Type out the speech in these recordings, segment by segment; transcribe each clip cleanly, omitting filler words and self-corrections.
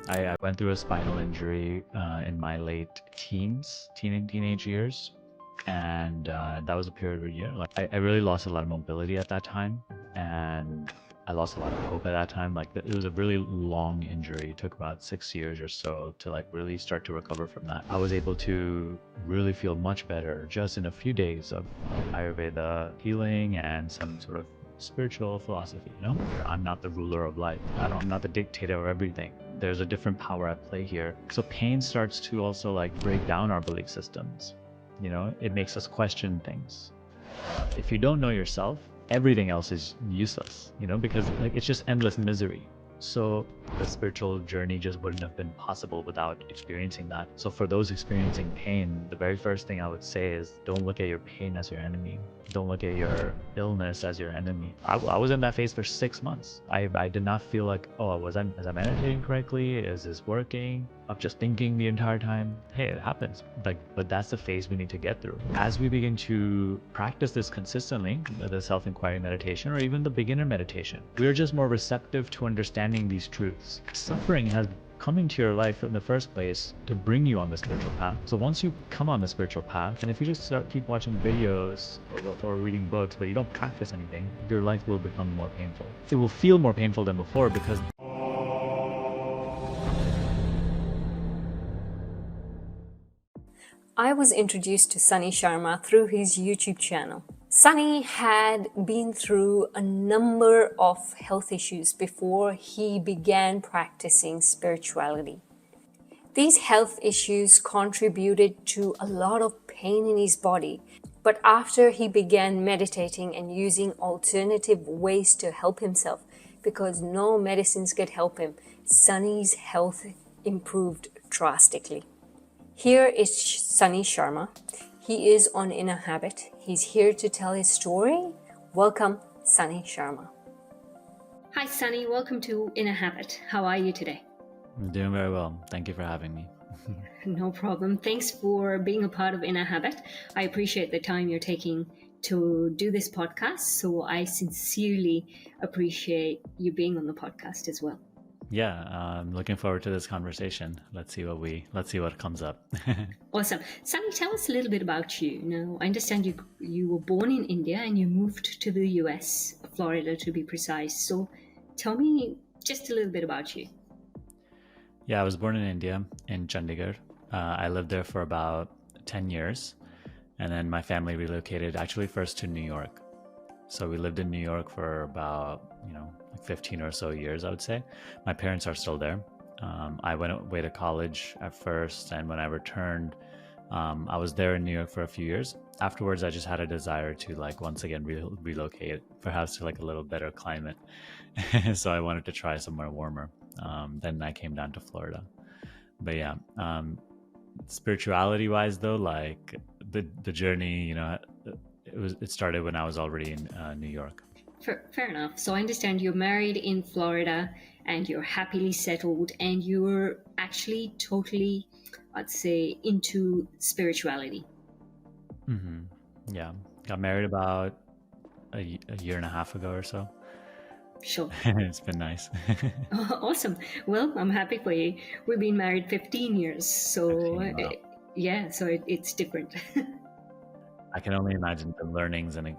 I went through a spinal injury in my late teenage years, and that was a period where I really lost a lot of mobility at that time, and I lost a lot of hope at that time. It was a really long injury. It took about 6 years or so to like really start to recover from that. I was able to really feel much better just in a few days of Ayurveda healing and some sort of spiritual philosophy. I'm not the ruler of life. I'm not the dictator of everything. There's a different power at play here. So pain starts to also like break down our belief systems. It makes us question things. If you don't know yourself, everything else is useless, because like it's just endless misery. So the spiritual journey just wouldn't have been possible without experiencing that. So for those experiencing pain, the very first thing I would say is don't look at your pain as your enemy. Don't look at your illness as your enemy. I was in that phase for 6 months. I did not feel like, oh, was I meditating correctly? Is this working? I'm just thinking the entire time. Hey, it happens. But that's the phase we need to get through. As we begin to practice this consistently, the self-inquiry meditation or even the beginner meditation, we're just more receptive to understanding these truths. Suffering has come into your life in the first place to bring you on the spiritual path. So once you come on the spiritual path, and if you just keep watching videos or reading books, but you don't practice anything, your life will become more painful. It will feel more painful than before because I was introduced to Sunny Sharma through his YouTube channel. Sunny had been through a number of health issues before he began practicing spirituality. These health issues contributed to a lot of pain in his body, but after he began meditating and using alternative ways to help himself, because no medicines could help him, Sunny's health improved drastically. Here is Sunny Sharma. He is on Inner Habit. He's here to tell his story. Welcome, Sunny Sharma. Hi, Sunny. Welcome to Inner Habit. How are you today? I'm doing very well. Thank you for having me. No problem. Thanks for being a part of Inner Habit. I appreciate the time you're taking to do this podcast. So I sincerely appreciate you being on the podcast as well. Yeah, I'm looking forward to this conversation. Let's see what comes up. Awesome. Sunny, tell us a little bit about you. Now, I understand you were born in India and you moved to the US, Florida to be precise. So tell me just a little bit about you. Yeah, I was born in India, in Chandigarh. I lived there for about 10 years. And then my family relocated actually first to New York. So we lived in New York for about, like 15 or so years, I would say. My parents are still there. I went away to college at first. And when I returned, I was there in New York for a few years. Afterwards, I just had a desire to like once again relocate, perhaps to like a little better climate. So I wanted to try somewhere warmer. Then I came down to Florida. But yeah, spirituality wise though, like the journey, it started when I was already in New York. Fair enough. So I understand you're married in Florida and you're happily settled and you're actually totally, I'd say, into spirituality. Yeah, got married about a year and a half ago or so. Sure. It's been nice. Awesome. Well, I'm happy for you. We've been married 15 years. So, 15, wow. Yeah, so it's different. I can only imagine the learnings and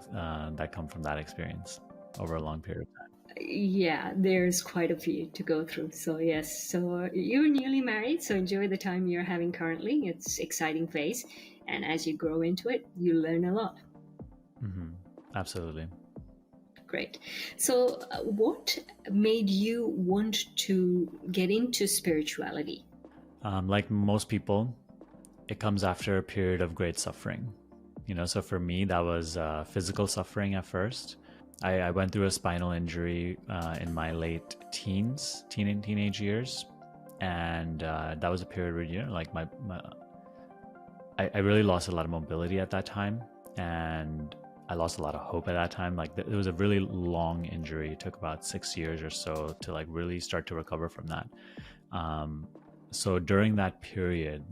that come from that experience over a long period of time. Yeah, there's quite a few to go through. So, yes. So, you're newly married. So, enjoy the time you're having currently. It's exciting phase. And as you grow into it, you learn a lot. Absolutely. Great. So, what made you want to get into spirituality? Like most people, it comes after a period of great suffering. So for me, that was physical suffering at first. I went through a spinal injury in my late teenage years. And that was a period where, like I really lost a lot of mobility at that time. And I lost a lot of hope at that time. It was a really long injury. It took about 6 years or so to like really start to recover from that. So during that period,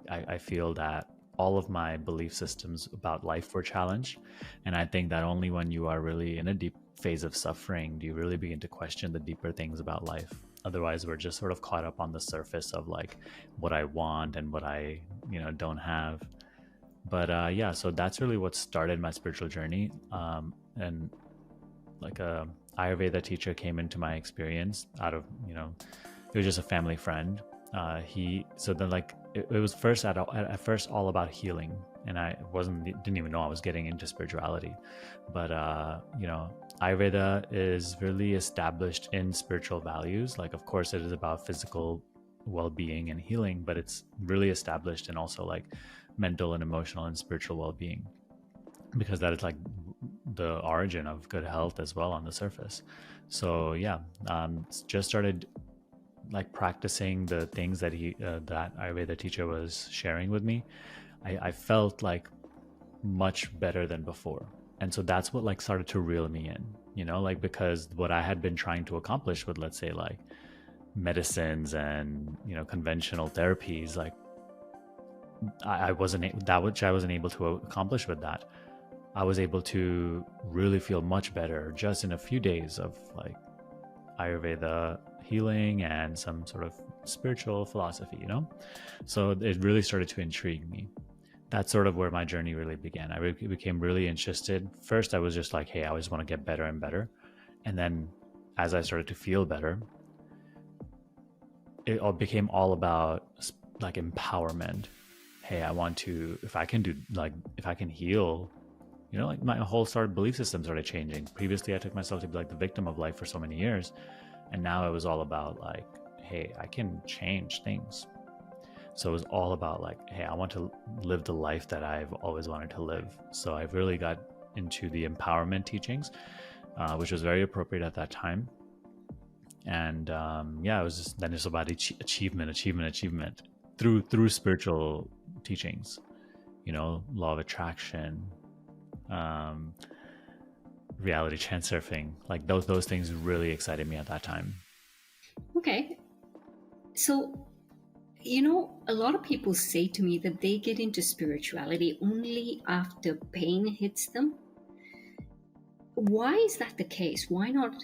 I feel that all of my belief systems about life were challenged. And I think that only when you are really in a deep phase of suffering do you really begin to question the deeper things about life. Otherwise, we're just sort of caught up on the surface of like what I want and what I, don't have. But yeah, so that's really what started my spiritual journey. And like a Ayurveda teacher came into my experience out of, it was just a family friend. It was first at first all about healing, and I didn't even know I was getting into spirituality. But Ayurveda is really established in spiritual values. Like, of course, it is about physical well-being and healing, but it's really established in also like mental and emotional and spiritual well-being, because that is like the origin of good health as well on the surface. So yeah, just started like practicing the things that that Ayurveda teacher was sharing with me. I felt like much better than before. And so that's what like started to reel me in, like, because what I had been trying to accomplish with, let's say, like medicines and, conventional therapies, like I wasn't able to accomplish with that. I was able to really feel much better just in a few days of like Ayurveda healing and some sort of spiritual philosophy, So it really started to intrigue me. That's sort of where my journey really began. I became really interested. First, I was just like, hey, I just want to get better and better. And then as I started to feel better, it all became all about like empowerment. Hey, I want to, if I can heal, like my whole belief system started changing. Previously, I took myself to be like the victim of life for so many years. And now it was all about like, hey, I can change things. So it was all about like, hey, I want to live the life that I've always wanted to live. So I've really got into the empowerment teachings, which was very appropriate at that time. And yeah, it was just then it's about achievement through spiritual teachings, law of attraction, reality transurfing, like those things really excited me at that time. Okay. So, a lot of people say to me that they get into spirituality only after pain hits them. Why is that the case? Why not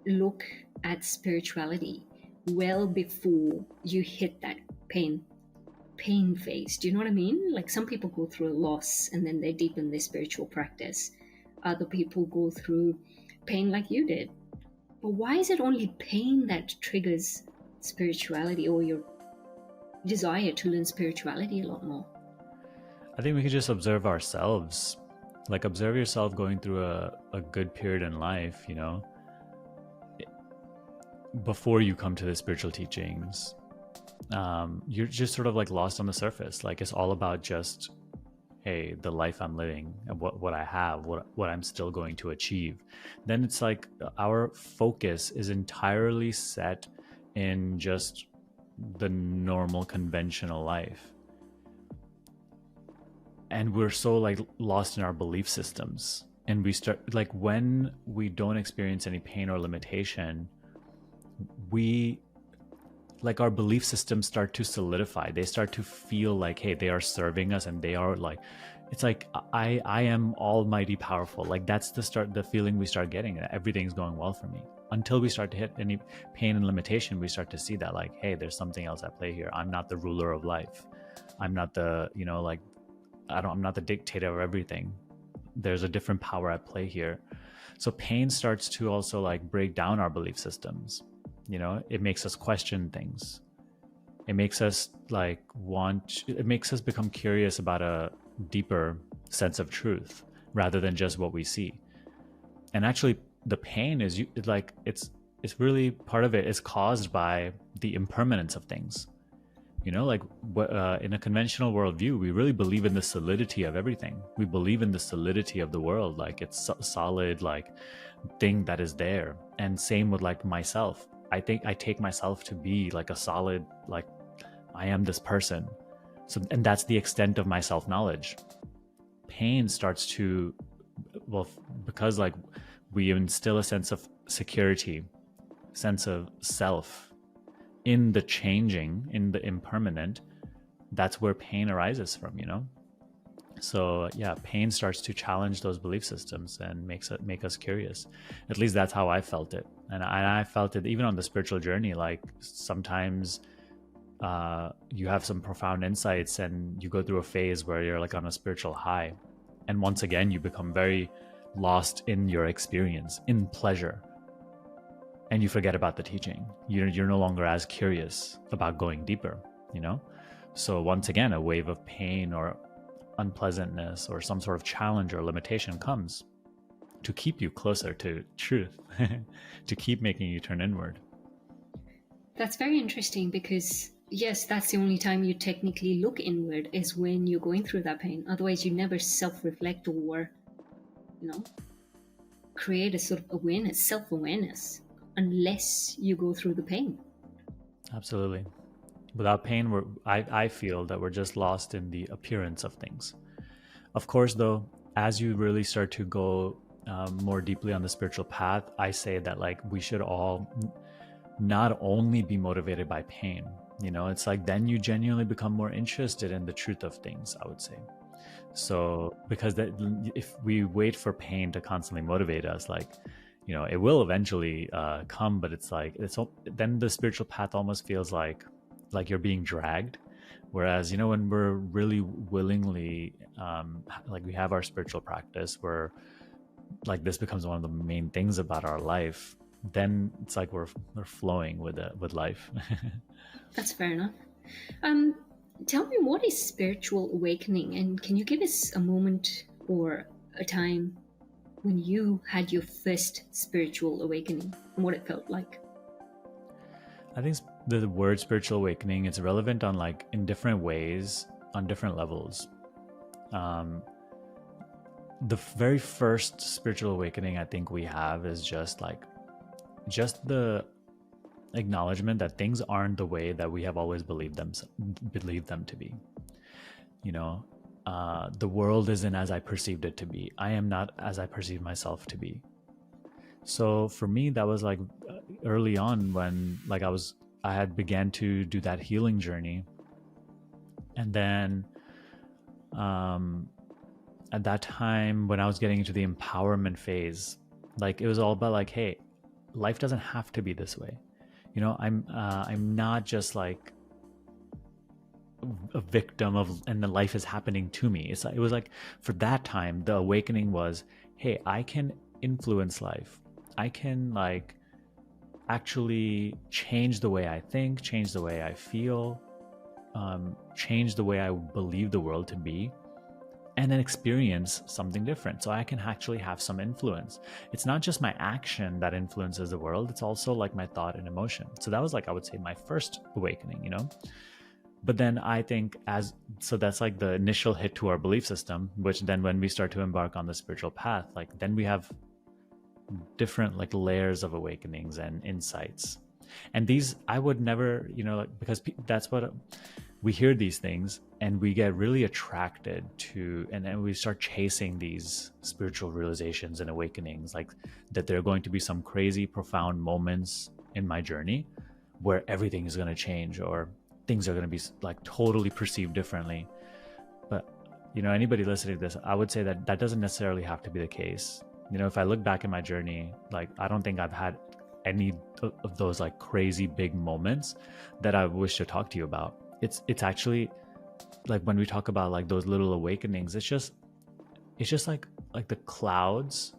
look at spirituality well before you hit that pain phase? Do you know what I mean? Like, some people go through a loss and then they deepen their spiritual practice. Other people go through pain like you did. But why is it only pain that triggers spirituality or your desire to learn spirituality a lot more? I think we could just observe ourselves. Like, observe yourself going through a good period in life, before you come to the spiritual teachings. You're just sort of like lost on the surface. Like, it's all about just, hey, the life I'm living and what I have, what I'm still going to achieve. Then it's like our focus is entirely set in just the normal conventional life. And we're so like lost in our belief systems. And we start like, when we don't experience any pain or limitation, our belief systems start to solidify. They start to feel like, hey, they are serving us, and they are like, it's like, I am almighty powerful. Like, that's the feeling we start getting, that everything's going well for me. Until we start to hit any pain and limitation, we start to see that like, hey, there's something else at play here. I'm not the ruler of life. I'm not the, I'm not the dictator of everything. There's a different power at play here. So pain starts to also like break down our belief systems. It makes us question things. It makes us it makes us become curious about a deeper sense of truth rather than just what we see. And actually, the pain is it's really, part of it is caused by the impermanence of things. In a conventional worldview, we really believe in the solidity of everything. We believe in the solidity of the world, like it's a solid like thing that is there. And same with like myself. I think I take myself to be like a solid, like I am this person. So, and that's the extent of my self-knowledge. Pain starts to, because like we instill a sense of security, sense of self in the changing, in the impermanent, that's where pain arises from, So yeah, pain starts to challenge those belief systems and make us curious. At least that's how I felt it, and I felt it even on the spiritual journey. Like sometimes you have some profound insights, and you go through a phase where you're like on a spiritual high, and once again you become very lost in your experience, in pleasure, and you forget about the teaching. You're no longer as curious about going deeper. You know, so once again, a wave of pain or unpleasantness or some sort of challenge or limitation comes to keep you closer to truth, to keep making you turn inward. That's very interesting because, yes, that's the only time you technically look inward is when you're going through that pain. Otherwise, you never self-reflect or, create a sort of awareness, self-awareness, unless you go through the pain. Absolutely. Without pain, I feel that we're just lost in the appearance of things. Of course, though, as you really start to go more deeply on the spiritual path, I say that like we should all not only be motivated by pain. It's like then you genuinely become more interested in the truth of things, I would say. So because if we wait for pain to constantly motivate us, like it will eventually come, but it's like then the spiritual path almost feels like you're being dragged. Whereas when we're really willingly like we have our spiritual practice where like this becomes one of the main things about our life, then it's like we're flowing with life. That's fair enough. Tell me, what is spiritual awakening, and can you give us a moment or a time when you had your first spiritual awakening and what it felt like? I think the word spiritual awakening is relevant on like in different ways on different levels. The very first spiritual awakening I think we have is just the acknowledgement that things aren't the way that we have always believed them to be. The world isn't as I perceived it to be. I am not as I perceive myself to be. So for me, that was like early on when like I had began to do that healing journey. And then at that time when I was getting into the empowerment phase, like it was all about like, hey, life doesn't have to be this way. I'm not just like a victim of, and the life is happening to me. It was like for that time, the awakening was, hey, I can influence life. I can like actually change the way I think, change the way I feel, change the way I believe the world to be, and then experience something different. So I can actually have some influence. It's not just my action that influences the world, it's also like my thought and emotion. So that was like, I would say, my first awakening, But then I think so that's like the initial hit to our belief system, which then when we start to embark on the spiritual path, like then we have different like layers of awakenings and insights. And these, I would never, because that's what we hear these things and we get really attracted to, and then we start chasing these spiritual realizations and awakenings, like that there are going to be some crazy profound moments in my journey where everything is going to change or things are going to be like totally perceived differently. But anybody listening to this, I would say that doesn't necessarily have to be the case. If I look back at my journey, like I don't think I've had any of those like crazy big moments that I wish to talk to you about. It's actually like when we talk about like those little awakenings, it's just like the clouds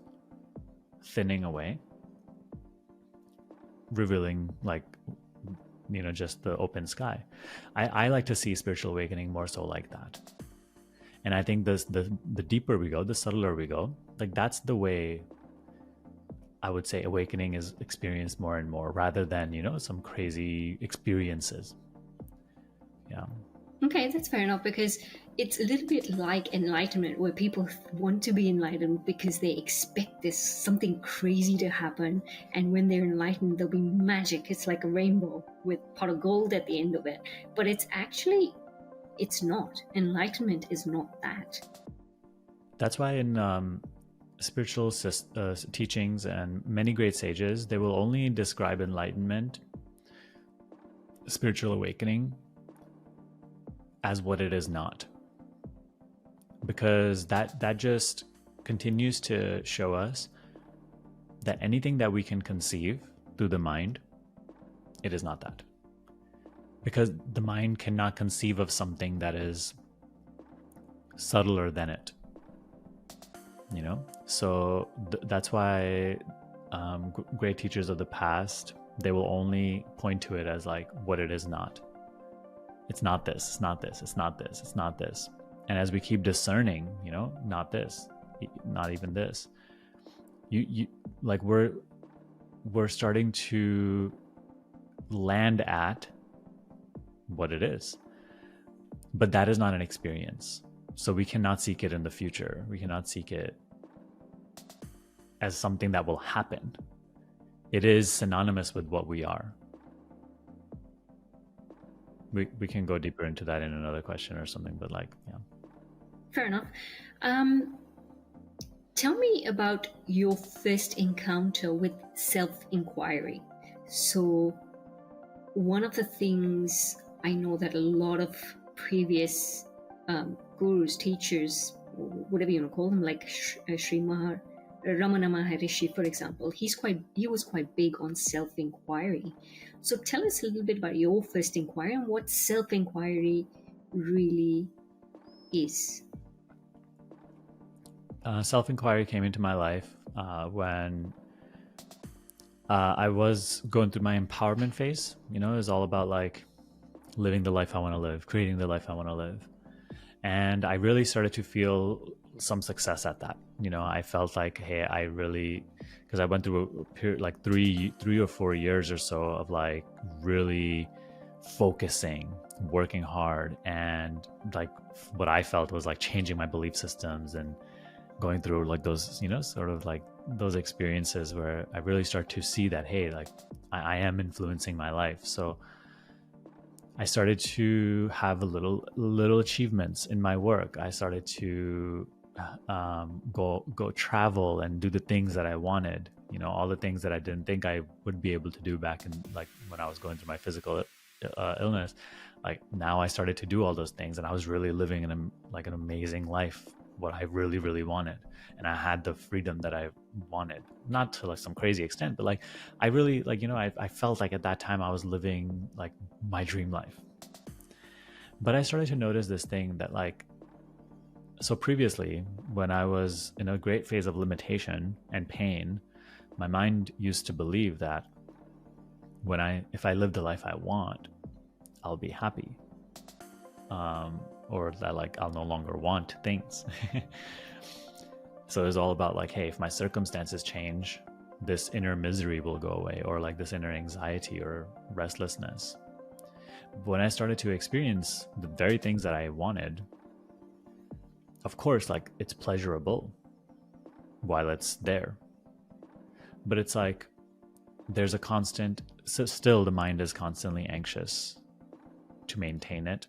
thinning away, revealing like just the open sky. I like to see spiritual awakening more so like that. And I think the deeper we go, the subtler we go, like that's the way I would say awakening is experienced more and more, rather than some crazy experiences. Yeah. Okay, that's fair enough, because it's a little bit like enlightenment, where people want to be enlightened because they expect this something crazy to happen, and when they're enlightened, there'll be magic. It's like a rainbow with pot of gold at the end of it. But it's not. Enlightenment is not that. That's why in spiritual teachings and many great sages, they will only describe enlightenment, spiritual awakening, as what it is not. because that just continues to show us that anything that we can conceive through the mind, it is not that. Because the mind cannot conceive of something that is subtler than it, you know? So that's why great teachers of the past, they will only point to it as like what it is not. It's not this, it's not this, it's not this, it's not this. And as we keep discerning, you know, not this, not even this, you like we're starting to land at what it is. But that is not an experience. So we cannot seek it in the future. We cannot seek it as something that will happen. It is synonymous with what we are. We can go deeper into that in another question or something, but like, yeah. Fair enough. Tell me about your first encounter with self-inquiry. So one of the things I know that a lot of previous gurus, teachers, whatever you want to call them, like Sri Ramana Maharishi, for example, he was quite big on self-inquiry. So tell us a little bit about your first inquiry and what self-inquiry really is. Self-inquiry came into my life when I was going through my empowerment phase. You know, it was all about like living the life I want to live, creating the life I want to live. And I really started to feel some success at that. You know, I felt like, hey, I really, because I went through a period like three or 4 years or so of like really focusing, working hard, and like what I felt was like changing my belief systems and going through like those, you know, sort of like those experiences where I really start to see that, hey, like I am influencing my life. So I started to have little achievements in my work. I started to go travel and do the things that I wanted, you know, all the things that I didn't think I would be able to do back in like when I was going through my physical illness. Like now I started to do all those things, and I was really living in an amazing life, what I really wanted. And I had the freedom that I wanted, not to like some crazy extent, but like I really like, you know, I felt like at that time I was living like my dream life. But I started to notice this thing that like, so previously when I was in a great phase of limitation and pain, my mind used to believe that if I live the life I want, I'll be happy. Or that like I'll no longer want things. So it's all about like, hey, if my circumstances change, this inner misery will go away, or like this inner anxiety or restlessness. When I started to experience the very things that I wanted, of course, like it's pleasurable while it's there. But it's like there's a constant, so still the mind is constantly anxious to maintain it,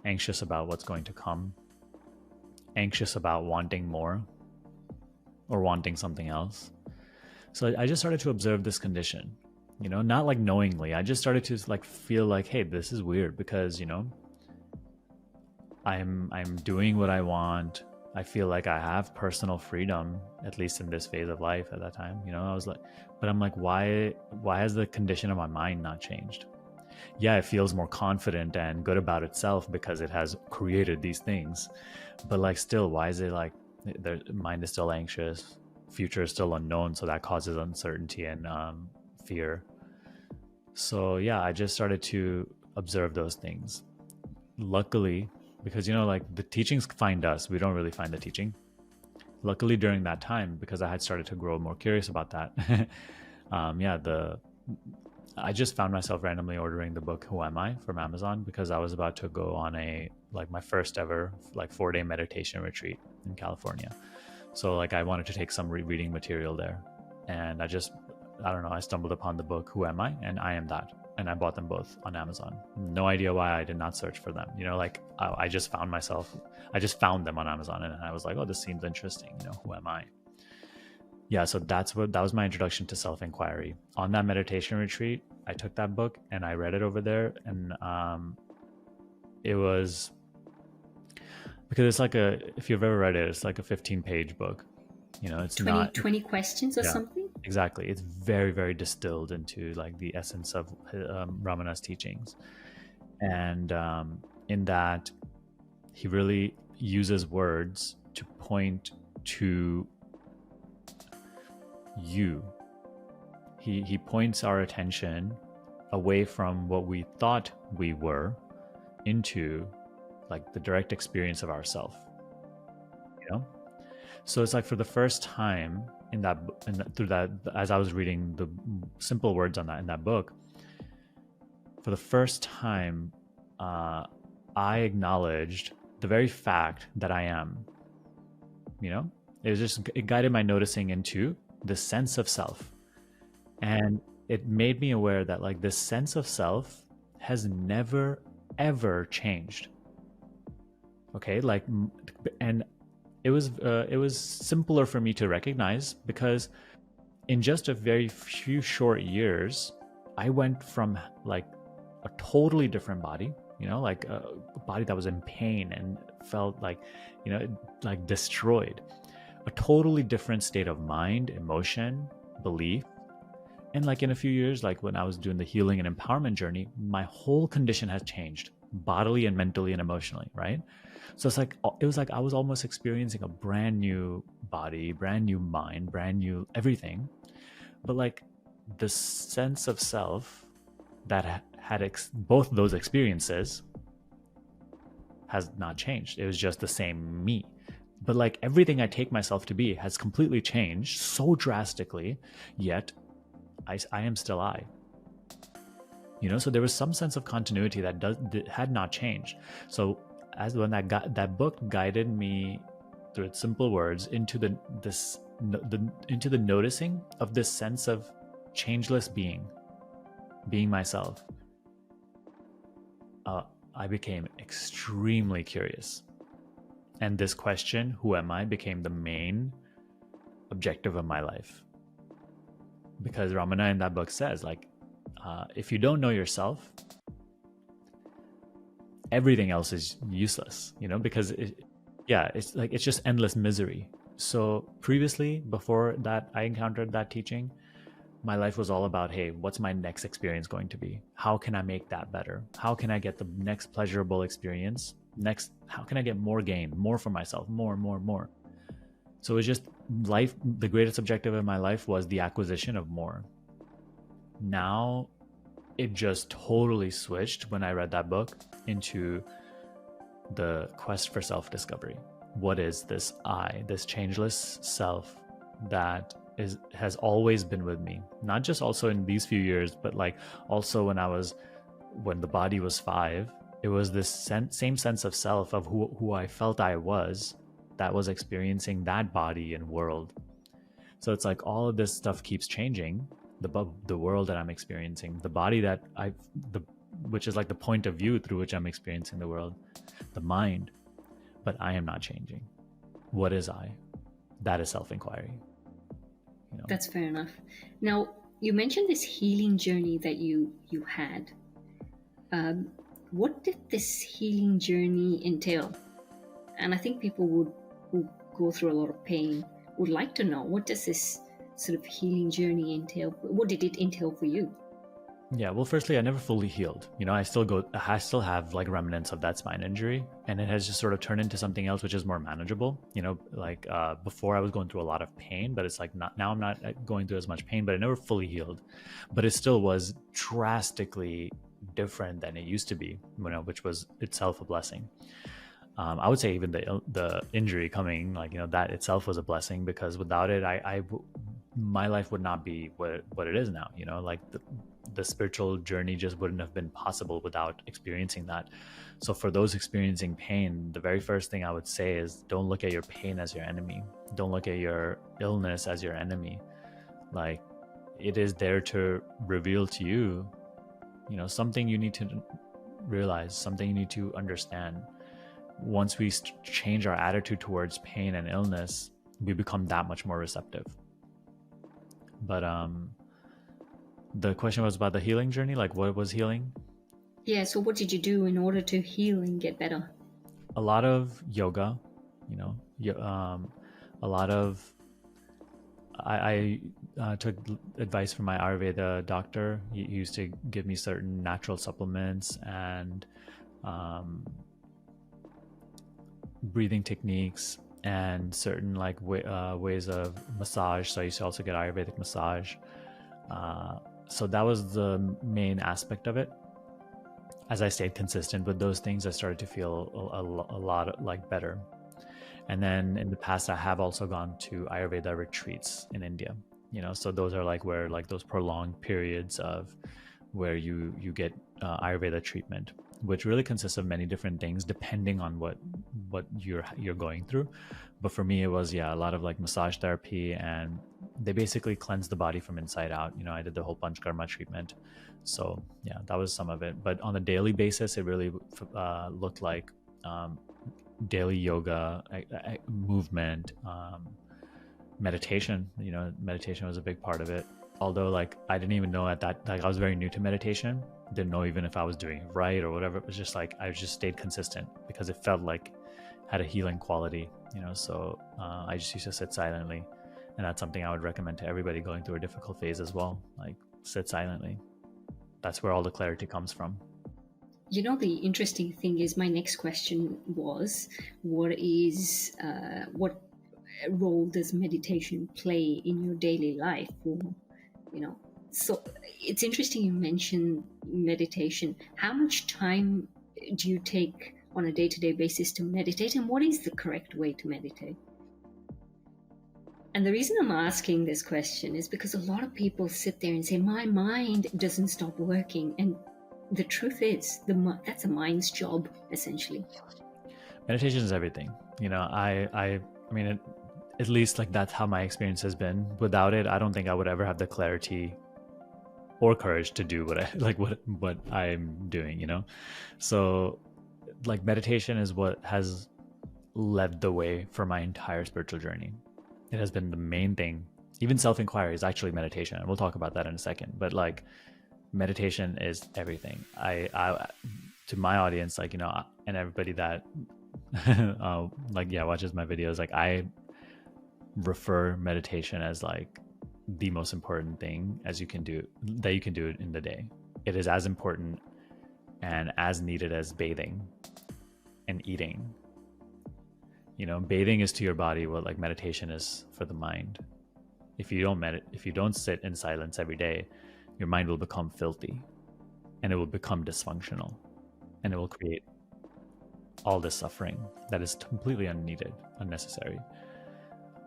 anxious about what's going to come, anxious about wanting more or wanting something else. So I just started to observe this condition, you know, not like knowingly. I just started to like feel like, hey, this is weird because, you know, I'm doing what I want. I feel like I have personal freedom, at least in this phase of life at that time. You know, I was like, but I'm like, why has the condition of my mind not changed? Yeah, it feels more confident and good about itself because it has created these things. But like still, why is it like the mind is still anxious, future is still unknown, so that causes uncertainty and fear. So yeah, I just started to observe those things. Luckily, because you know, like the teachings find us, we don't really find the teaching. Luckily during that time, because I had started to grow more curious about that, I just found myself randomly ordering the book Who Am I from Amazon, because I was about to go on my first ever 4-day meditation retreat in California. So like I wanted to take some reading material there, and I don't know, I stumbled upon the book Who Am I and I Am That, and I bought them both on Amazon. No idea why I did not search for them. You know, like I just found them on Amazon, and I was like, oh, this seems interesting. You know, who am I? Yeah, so that was my introduction to self-inquiry. On that meditation retreat, I took that book and I read it over there, and it was because it's like if you've ever read it, it's like a 15-page book. It's 20, not. 20 questions or Yeah, something? exactly. It's very, very distilled into like the essence of Ramana's teachings. And in that, he really uses words to point to you. He points our attention away from what we thought we were into like the direct experience of ourself. So it's like for the first time through that, as I was reading the simple words on that in that book, for the first time, I acknowledged the very fact that I am. It guided my noticing into the sense of self, and it made me aware that like this sense of self has never ever changed. Okay, and it was simpler for me to recognize because in just a very few short years, I went from like a totally different body, like a body that was in pain and felt like, like destroyed, a totally different state of mind, emotion, belief. And like in a few years, like when I was doing the healing and empowerment journey, my whole condition has changed bodily and mentally and emotionally, right? So it was like I was almost experiencing a brand new body, brand new mind, brand new everything. But like the sense of self that had both those experiences has not changed. It was just the same me. But like everything I take myself to be has completely changed so drastically, yet I am still I. So there was some sense of continuity that had not changed. So as when that book guided me through its simple words into the noticing of this sense of changeless being myself, I became extremely curious. And this question, who am I, became the main objective of my life. Because Ramana in that book says, like, if you don't know yourself, everything else is useless, because it's just endless misery. So previously, before that, I encountered that teaching, my life was all about, hey, what's my next experience going to be? How can I make that better? How can I get the next pleasurable experience? How can I get more gain, more for myself, more? So it was just life. The greatest objective of my life was the acquisition of more. Now it just totally switched when I read that book into the quest for self-discovery. What is this I, this changeless self that has always been with me? Not just also in these few years, but like also when the body was 5, it was this same sense of self of who I felt I was that was experiencing that body and world. So it's like all of this stuff keeps changing. The world that I'm experiencing, the body that which is like the point of view through which I'm experiencing the world, the mind, but I am not changing. What is I? That is self-inquiry. That's fair enough. Now, you mentioned this healing journey that you had. What did this healing journey entail? And I think people who go through a lot of pain would like to know, what does this sort of healing journey entail? What did it entail for you? Yeah, well, firstly, I never fully healed. I still have like remnants of that spine injury, and it has just sort of turned into something else which is more manageable. Before I was going through a lot of pain, but it's like now I'm not going through as much pain, but it never fully healed. But it still was drastically different than it used to be, which was itself a blessing. I would say even the injury coming, that itself was a blessing, because without it, my life would not be what it is now. The spiritual journey just wouldn't have been possible without experiencing that. So for those experiencing pain, the very first thing I would say is, don't look at your pain as your enemy. Don't look at your illness as your enemy. Like, it is there to reveal to you, something you need to realize, something you need to understand. Once we change our attitude towards pain and illness, we become that much more receptive. But the question was about the healing journey, like what was healing? Yeah, so what did you do in order to heal and get better? a lot of yoga, a lot of I took advice from my Ayurveda doctor. He used to give me certain natural supplements and breathing techniques and certain like ways of massage. So I used to also get Ayurvedic massage. So that was the main aspect of it. As I stayed consistent with those things, I started to feel a lot like better. And then in the past, I have also gone to Ayurveda retreats in India. So those are like where like those prolonged periods of where you get Ayurveda treatment, which really consists of many different things depending on what you're going through. But for me, it was a lot of like massage therapy, and they basically cleanse the body from inside out. I did the whole Panchkarma treatment. So yeah, that was some of it. But on a daily basis, it really looked like daily yoga, movement, meditation. Meditation was a big part of it. Although like I didn't even know at that, like I was very new to meditation, didn't know even if I was doing it right or whatever. It was just like I just stayed consistent because it felt like had a healing quality. So I just used to sit silently, and that's something I would recommend to everybody going through a difficult phase as well. Like sit silently. That's where all the clarity comes from. The interesting thing is, my next question was, what role does meditation play in your daily life? So it's interesting you mentioned meditation. How much time do you take on a day-to-day basis to meditate, and what is the correct way to meditate? And the reason I'm asking this question is because a lot of people sit there and say, my mind doesn't stop working. And the truth is, that's a mind's job, essentially. Meditation is everything. I mean, at least like that's how my experience has been. Without it, I don't think I would ever have the clarity or courage to do what I'm doing. So like meditation is what has led the way for my entire spiritual journey. It has been the main thing. Even self-inquiry is actually meditation, and we'll talk about that in a second. But like meditation is everything. I to my audience, like, and everybody that watches my videos, like I refer meditation as like the most important thing that you can do in the day. It is as important and as needed as bathing and eating. Bathing is to your body what like meditation is for the mind. If you don't sit in silence every day, your mind will become filthy, and it will become dysfunctional, and it will create all this suffering that is completely unneeded, unnecessary.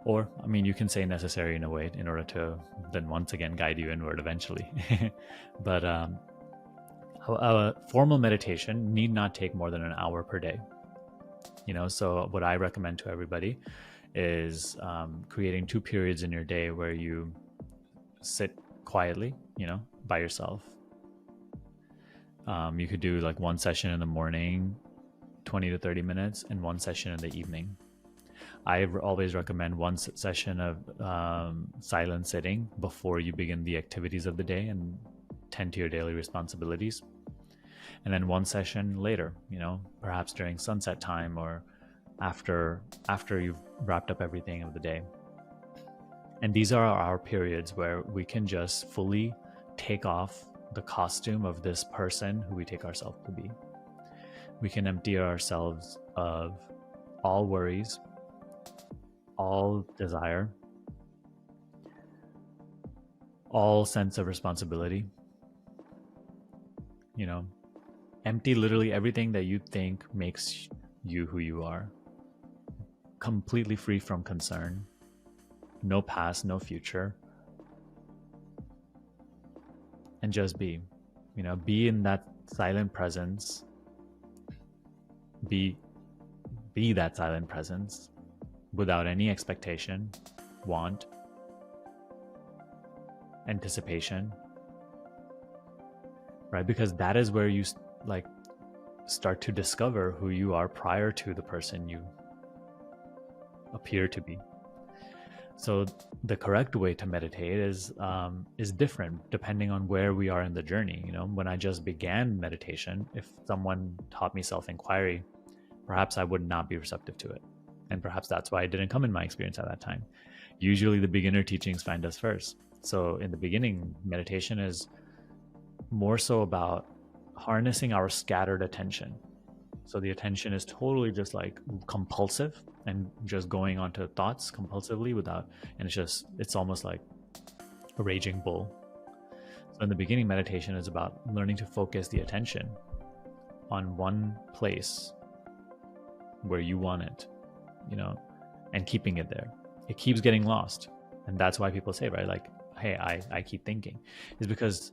Or, I mean, you can say necessary in a way in order to then once again guide you inward eventually. But formal meditation need not take more than an hour per day. So what I recommend to everybody is creating 2 periods in your day where you sit quietly, by yourself. You could do like one session in the morning, 20 to 30 minutes, and one session in the evening. I always recommend one session of silent sitting before you begin the activities of the day and tend to your daily responsibilities. And then one session later, perhaps during sunset time or after you've wrapped up everything of the day. And these are our periods where we can just fully take off the costume of this person who we take ourselves to be. We can empty ourselves of all worries, all desire, all sense of responsibility. Empty literally everything that you think makes you who you are. Completely free from concern. No past, no future. And just be. Be in that silent presence. Be that silent presence without any expectation, want, anticipation. Right? Because that is where you start to discover who you are prior to the person you appear to be. So the correct way to meditate is different depending on where we are in the journey. When I just began meditation, if someone taught me self-inquiry, perhaps I would not be receptive to it. And perhaps that's why it didn't come in my experience at that time. Usually the beginner teachings find us first. So in the beginning, meditation is more so about harnessing our scattered attention. So the attention is totally just like compulsive and just going onto thoughts compulsively and it's almost like a raging bull. So in the beginning, meditation is about learning to focus the attention on one place where you want it, and keeping it there. It keeps getting lost. And that's why people say, right, like, hey, I keep thinking. Is because,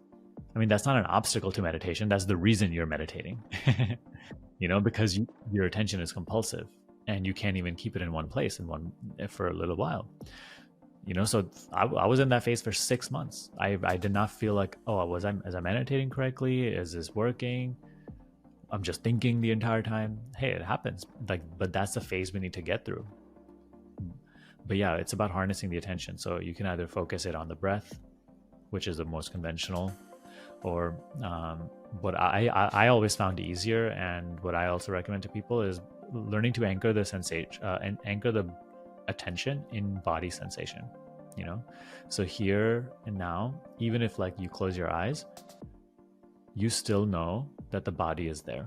that's not an obstacle to meditation. That's the reason you're meditating, because your attention is compulsive and you can't even keep it in one place for a little while. So I was in that phase for 6 months. I did not feel like, was I meditating correctly? Is this working? I'm just thinking the entire time. Hey, it happens. But that's the phase we need to get through. But yeah, it's about harnessing the attention. So you can either focus it on the breath, which is the most conventional, or what I always found easier, and what I also recommend to people is learning to anchor the sensation and anchor the attention in body sensation. So here and now, even if like you close your eyes, you still know that the body is there.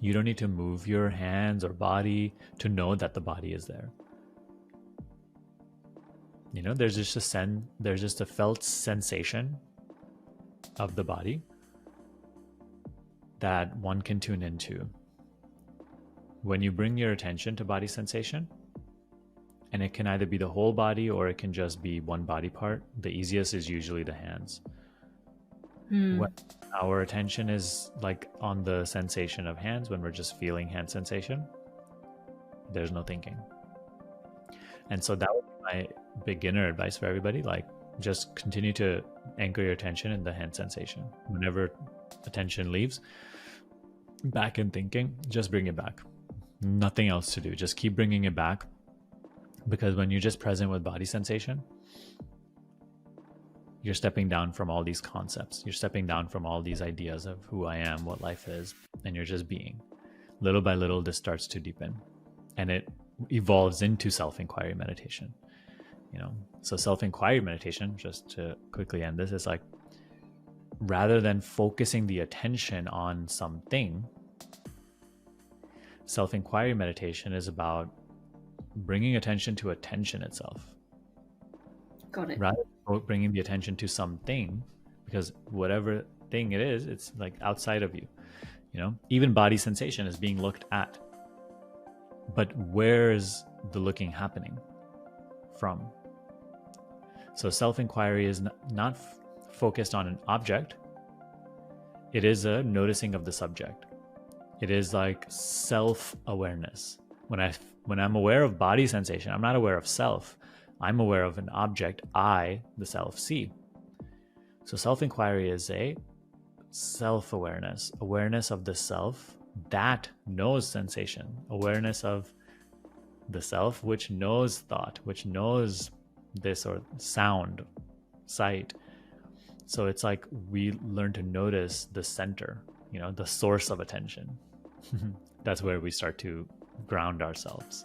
You don't need to move your hands or body to know that the body is there. There's just a felt sensation of the body that one can tune into. When you bring your attention to body sensation, and it can either be the whole body or it can just be one body part, the easiest is usually the hands. When our attention is like on the sensation of hands, when we're just feeling hand sensation, there's no thinking. And so that would be my beginner advice for everybody. Like, just continue to anchor your attention in the hand sensation. Whenever attention leaves back in thinking, just bring it back. Nothing else to do. Just keep bringing it back. Because when you're just present with body sensation, you're stepping down from all these concepts. You're stepping down from all these ideas of who I am, what life is, and you're just being. Little by little, this starts to deepen, and it evolves into self-inquiry meditation. So self-inquiry meditation, just to quickly end this, is like, rather than focusing the attention on something, self-inquiry meditation is about bringing attention to attention itself. Got it. Rather than bringing the attention to something, because whatever thing it is, it's like outside of you. Even body sensation is being looked at. But where is the looking happening from? So self-inquiry is not focused on an object. It is a noticing of the subject. It is like self-awareness. When I'm aware of body sensation, I'm not aware of self. I'm aware of an object I, the self, see. So self-inquiry is a self-awareness, awareness of the self that knows sensation, awareness of the self which knows thought, which knows this or sound, sight. So it's like we learn to notice the center, the source of attention. That's where we start to ground ourselves.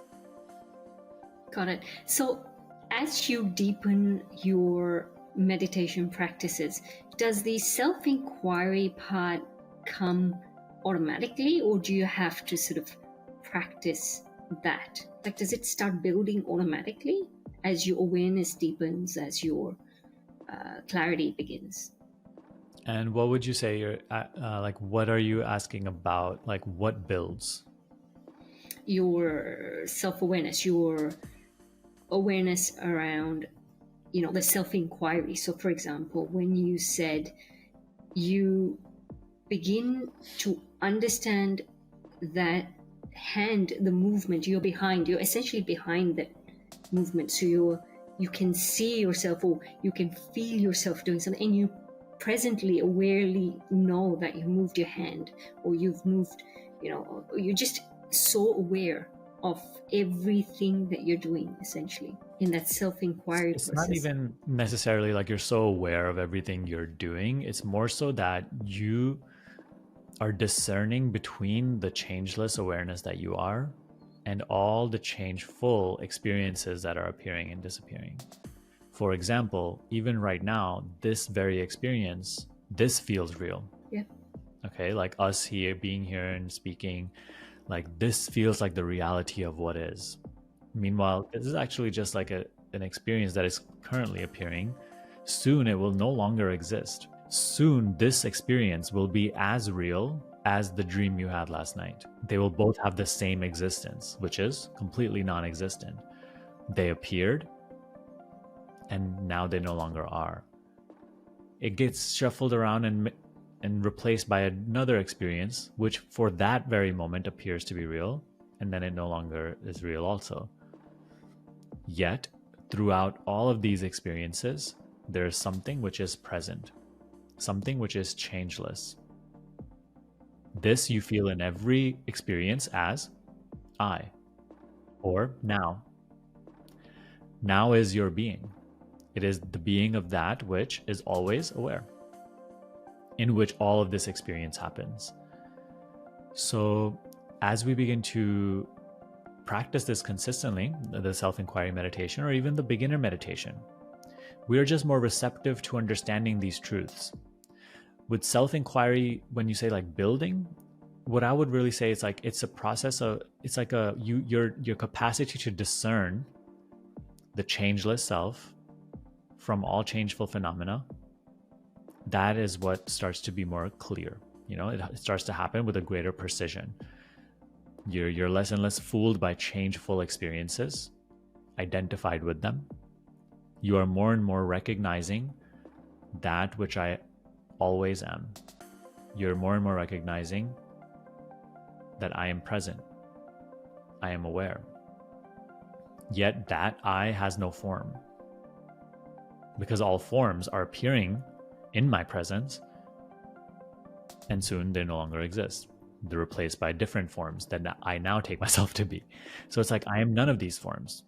Got it. So as you deepen your meditation practices, does the self-inquiry part come automatically, or do you have to sort of practice that? Like, does it start building automatically as your awareness deepens, as your clarity begins? And what would you say you're like, what are you asking about? Like, what builds? Your self-awareness, your awareness around, the self-inquiry. So for example, when you said you begin to understand that hand, the movement, you're essentially behind that movement. So you can see yourself, or you can feel yourself doing something, and you presently awarely know that you moved your hand, or you've moved, you're just so aware of everything that you're doing, essentially, in that self-inquiry It's process. not even necessarily like you're so aware of everything you're doing. It's more so that are discerning between the changeless awareness that you are and all the changeful experiences that are appearing and disappearing. For example, even right now, this very experience, this feels real. Yeah. Okay, like us here, being here and speaking, like this feels like the reality of what is. Meanwhile, this is actually just like an experience that is currently appearing. Soon it will no longer exist. Soon this experience will be as real as the dream you had last night. They will both have the same existence, which is completely non-existent. They appeared, and now they no longer are. It gets shuffled around and replaced by another experience, which for that very moment appears to be real, and then it no longer is real also. Yet, throughout all of these experiences, there is something which is present, something which is changeless. This you feel in every experience as I, or now. Now is your being. It is the being of that which is always aware, in which all of this experience happens. So as we begin to practice this consistently, the self-inquiry meditation or even the beginner meditation, we are just more receptive to understanding these truths. With self-inquiry, when you say like building, what I would really say is like it's a process of, it's like your capacity to discern the changeless self from all changeful phenomena. That is what starts to be more clear. You know, it starts to happen with a greater precision. You're less and less fooled by changeful experiences, identified with them. You are more and more recognizing that which I always am. You're more and more recognizing that I am present. I am aware. Yet that I has no form, because all forms are appearing in my presence, and soon they no longer exist. They're replaced by different forms that I now take myself to be. So it's like I am none of these forms,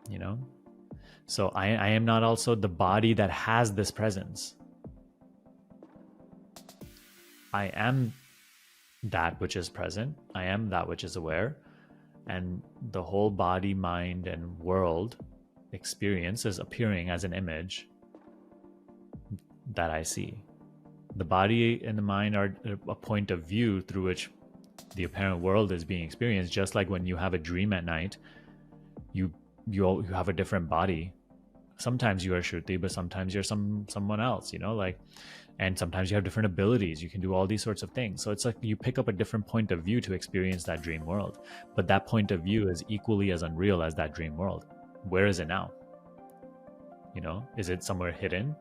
you know? So I am not also the body that has this presence. I am that which is present. I am that which is aware. And the whole body, mind, and world experience is appearing as an image that I see. The body and the mind are a point of view through which the apparent world is being experienced. Just like when you have a dream at night, you have a different body. Sometimes you are Shruti, but sometimes you're someone else, you know, like, and sometimes you have different abilities. You can do all these sorts of things. So it's like you pick up a different point of view to experience that dream world. But that point of view is equally as unreal as that dream world. Where is it now? You know, is it somewhere hidden?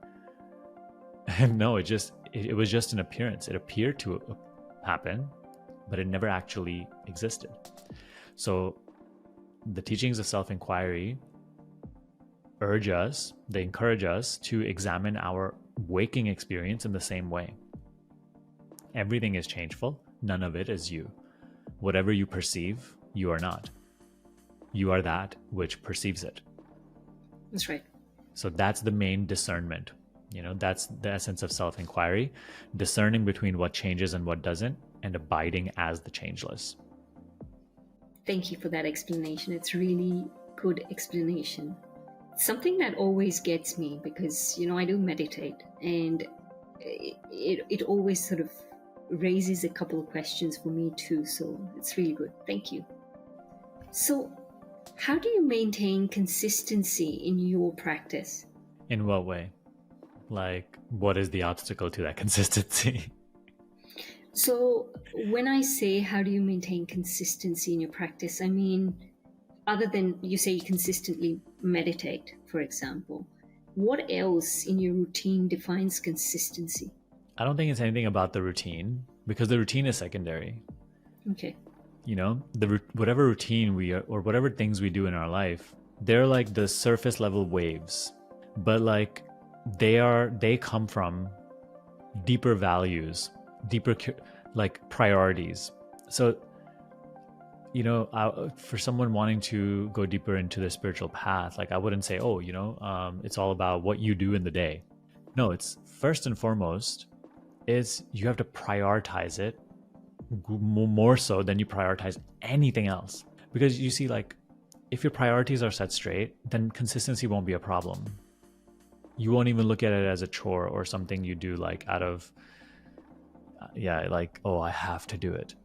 No, it was just an appearance. It appeared to happen, but it never actually existed. So the teachings of self-inquiry they encourage us to examine our waking experience in the same way. Everything is changeful. None of it is you. Whatever you perceive, you are not. You are that which perceives it. That's right. So that's the main discernment. You know, that's the essence of self-inquiry, discerning between what changes and what doesn't, and abiding as the changeless. Thank you for that explanation. It's really good explanation. Something that always gets me, because, you know, I do meditate, and it always sort of raises a couple of questions for me too. So it's really good. Thank you. So how do you maintain consistency in your practice? In what way? Like, what is the obstacle to that consistency? So when I say how do you maintain consistency in your practice, I mean, other than you say you consistently meditate, for example, what else in your routine defines consistency? I don't think it's anything about the routine, because the routine is secondary. Okay. You know, whatever routine or whatever things we do in our life, they're like the surface level waves, but like they come from deeper values, deeper like priorities. So, you know, for someone wanting to go deeper into the spiritual path, like I wouldn't say, oh, you know, it's all about what you do in the day. No, it's first and foremost, is you have to prioritize it more so than you prioritize anything else. Because you see, like, if your priorities are set straight, then consistency won't be a problem. You won't even look at it as a chore or something you do like out of, like, oh, I have to do it.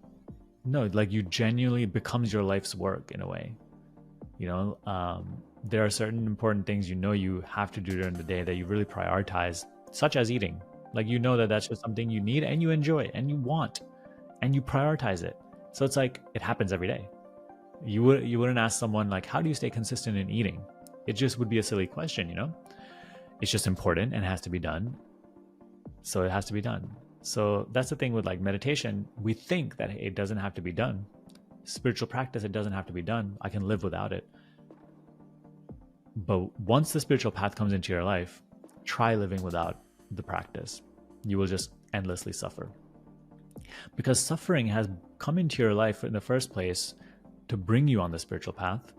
No, like, you genuinely, it becomes your life's work in a way. There are certain important things you have to do during the day that you really prioritize, such as eating. Like, that that's just something you need and you enjoy and you want and you prioritize it. So it's like, it happens every day. You wouldn't ask someone like, how do you stay consistent in eating? It just would be a silly question. It's just important and has to be done. So it has to be done. So that's the thing with like meditation. We think that it doesn't have to be done. Spiritual practice, it doesn't have to be done. I can live without it. But once the spiritual path comes into your life, try living without the practice. You will just endlessly suffer. Because suffering has come into your life in the first place to bring you on the spiritual path.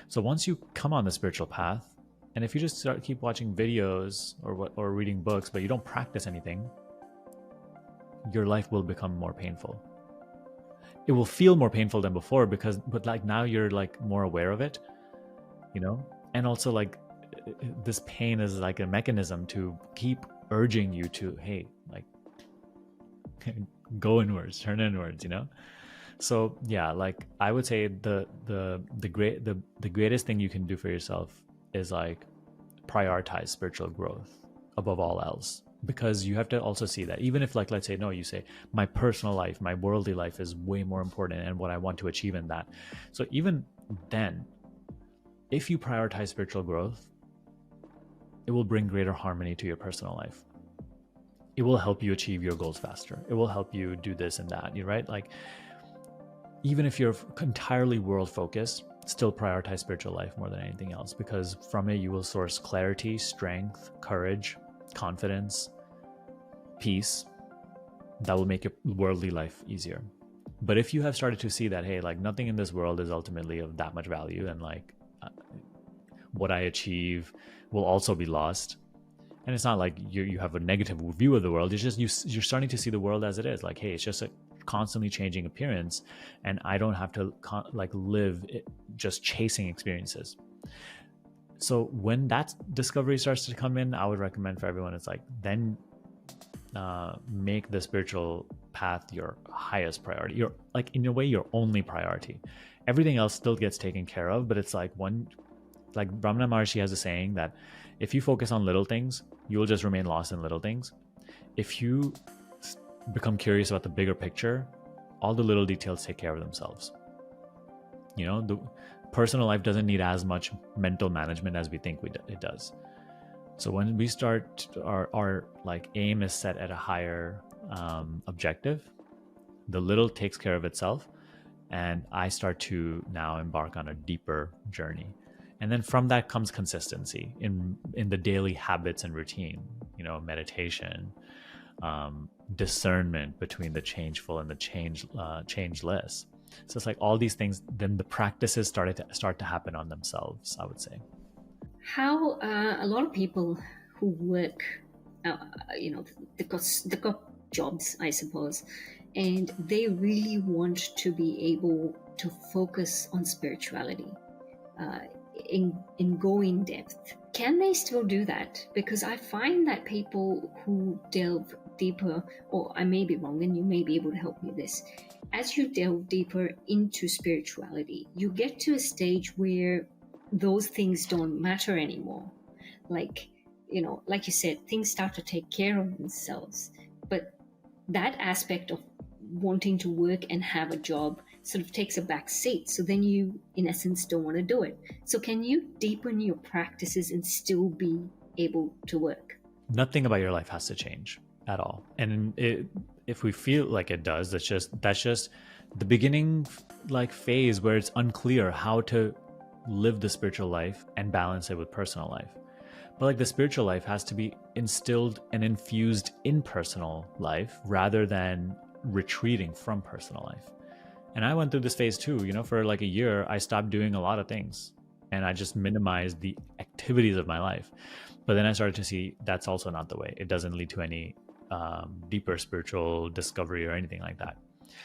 So once you come on the spiritual path, and if you just keep watching videos or reading books, but you don't practice anything, your life will become more painful. It will feel more painful than before but like now you're like more aware of it, and also like this pain is like a mechanism to keep urging you to, hey, like, go inwards, turn inwards, So yeah, like I would say the greatest thing you can do for yourself is like prioritize spiritual growth above all else. Because you have to also see that even if, like, let's say, no, you say my personal life, my worldly life is way more important and what I want to achieve in that. So even then, if you prioritize spiritual growth, it will bring greater harmony to your personal life. It will help you achieve your goals faster. It will help you do this and that, right? Like, even if you're entirely world focused, still prioritize spiritual life more than anything else, because from it you will source clarity, strength, courage, confidence, peace that will make your worldly life easier. But if you have started to see that, hey, like, nothing in this world is ultimately of that much value, and like what I achieve will also be lost, and it's not like you have a negative view of the world, it's just you're starting to see the world as it is, like, hey, it's just a constantly changing appearance, and I don't have to live just chasing experiences. So when that discovery starts to come in, I would recommend for everyone, it's like, then make the spiritual path your highest priority. You're like, in a way, your only priority. Everything else still gets taken care of, but it's like Brahmana Maharshi has a saying that if you focus on little things, you will just remain lost in little things. If you become curious about the bigger picture, all the little details take care of themselves. The personal life doesn't need as much mental management as we think it does. So when we start, our like aim is set at a higher objective, the little takes care of itself, and I start to now embark on a deeper journey. And then from that comes consistency in the daily habits and routine, meditation, discernment between the changeful and the changeless. So it's like all these things, then the practices start to happen on themselves, I would say. How a lot of people who work, they've got jobs, I suppose, and they really want to be able to focus on spirituality, in go in depth. Can they still do that? Because I find that people who delve deeper, or I may be wrong and you may be able to help me with this, as you delve deeper into spirituality, you get to a stage where those things don't matter anymore. Like, like you said, things start to take care of themselves. But that aspect of wanting to work and have a job sort of takes a back seat. So then you, in essence, don't want to do it. So can you deepen your practices and still be able to work? Nothing about your life has to change at all. And if we feel like it does, that's just the beginning phase where it's unclear how to live the spiritual life and balance it with personal life. But the spiritual life has to be instilled and infused in personal life rather than retreating from personal life. And I went through this phase too. For a year, I stopped doing a lot of things and I just minimized the activities of my life. But then I started to see that's also not the way. It doesn't lead to any deeper spiritual discovery or anything like that.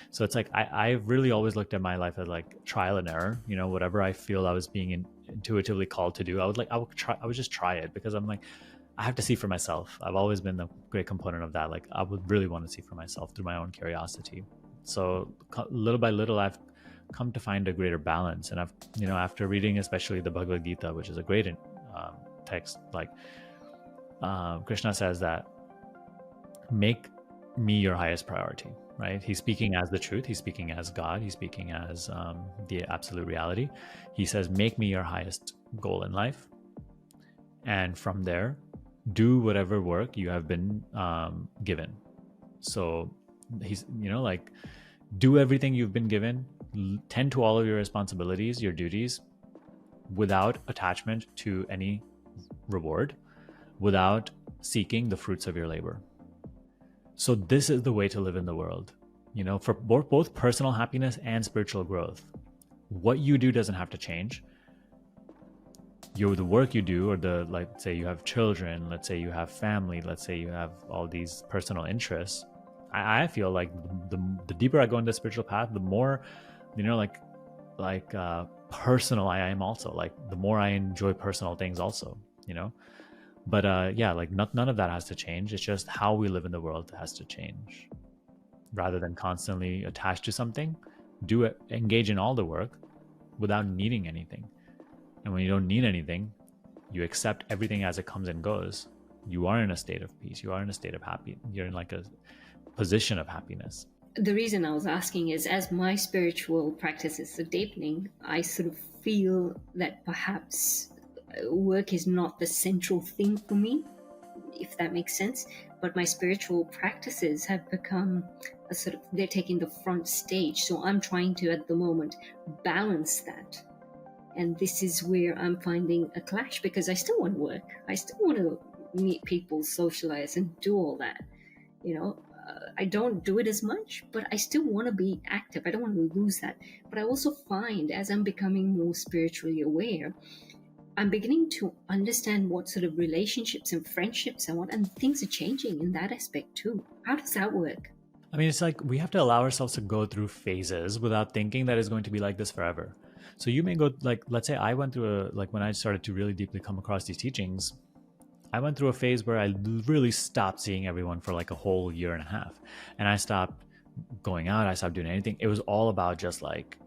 So it's like I've really always looked at my life as like trial and error. Whatever I feel I was being intuitively called to do, I would just try it, because I'm like, I have to see for myself. I've always been a great component of that. Like I would really want to see for myself through my own curiosity. So little by little, I've come to find a greater balance. And I've, after reading especially the Bhagavad Gita, which is a great text, like Krishna says that make me your highest priority, right? He's speaking as the truth. He's speaking as God. He's speaking as the absolute reality. He says, make me your highest goal in life. And from there, do whatever work you have been given. So he's, like, do everything you've been given, tend to all of your responsibilities, your duties, without attachment to any reward, without seeking the fruits of your labor. So this is the way to live in the world, for both personal happiness and spiritual growth. What you do doesn't have to change. The work you do, or let's say you have children, let's say you have family, let's say you have all these personal interests. I feel like the deeper I go into the spiritual path, the more, personal I am also. Like the more I enjoy personal things also, But like none of that has to change. It's just how we live in the world that has to change. Rather than constantly attached to something, engage in all the work without needing anything. And when you don't need anything, you accept everything as it comes and goes. You are in a state of peace. You are in a state of happy. You're in like a position of happiness. The reason I was asking is, as my spiritual practices are deepening, I sort of feel that perhaps work is not the central thing for me, if that makes sense. But my spiritual practices have become they're taking the front stage. So I'm trying to, at the moment, balance that. And this is where I'm finding a clash, because I still want to work. I still want to meet people, socialize, and do all that. I don't do it as much, but I still want to be active. I don't want to lose that. But I also find, as I'm becoming more spiritually aware, I'm beginning to understand what sort of relationships and friendships I want, and things are changing in that aspect too. How does that work? I mean, it's like we have to allow ourselves to go through phases without thinking that it's going to be like this forever. So you may go, like, let's say I went through when I started to really deeply come across these teachings, I went through a phase where I really stopped seeing everyone for like a whole year and a half. And I stopped going out. I stopped doing anything. It was all about just like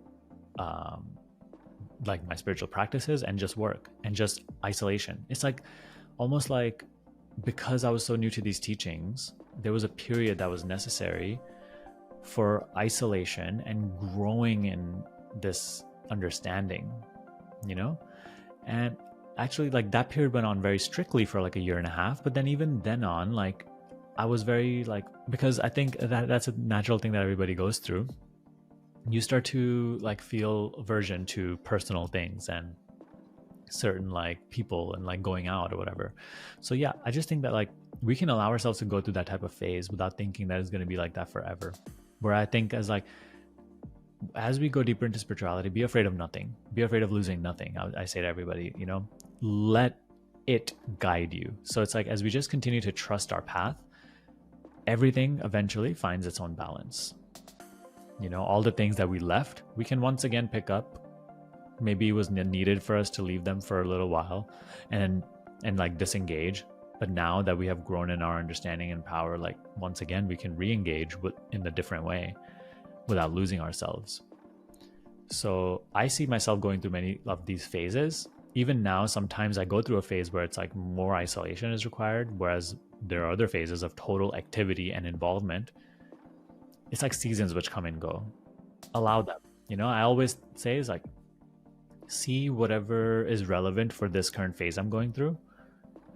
my spiritual practices and just work and just isolation. It's like almost like, because I was so new to these teachings, there was a period that was necessary for isolation and growing in this understanding, and actually like that period went on very strictly for like a year and a half. But then even then on, like I was very because I think that's a natural thing that everybody goes through. You start to like feel aversion to personal things and certain like people and like going out or whatever. So yeah, I just think that like we can allow ourselves to go through that type of phase without thinking that it's going to be like that forever. Where I think as we go deeper into spirituality, be afraid of nothing. Be afraid of losing nothing. I say to everybody, let it guide you. So it's like, as we just continue to trust our path, everything eventually finds its own balance. All the things that we left, we can once again pick up. Maybe it was needed for us to leave them for a little while and like disengage. But now that we have grown in our understanding and power, like once again, we can re-engage in a different way without losing ourselves. So I see myself going through many of these phases. Even now, sometimes I go through a phase where it's like more isolation is required, whereas there are other phases of total activity and involvement. It's like seasons which come and go. Allow them. I always say is like, see whatever is relevant for this current phase I'm going through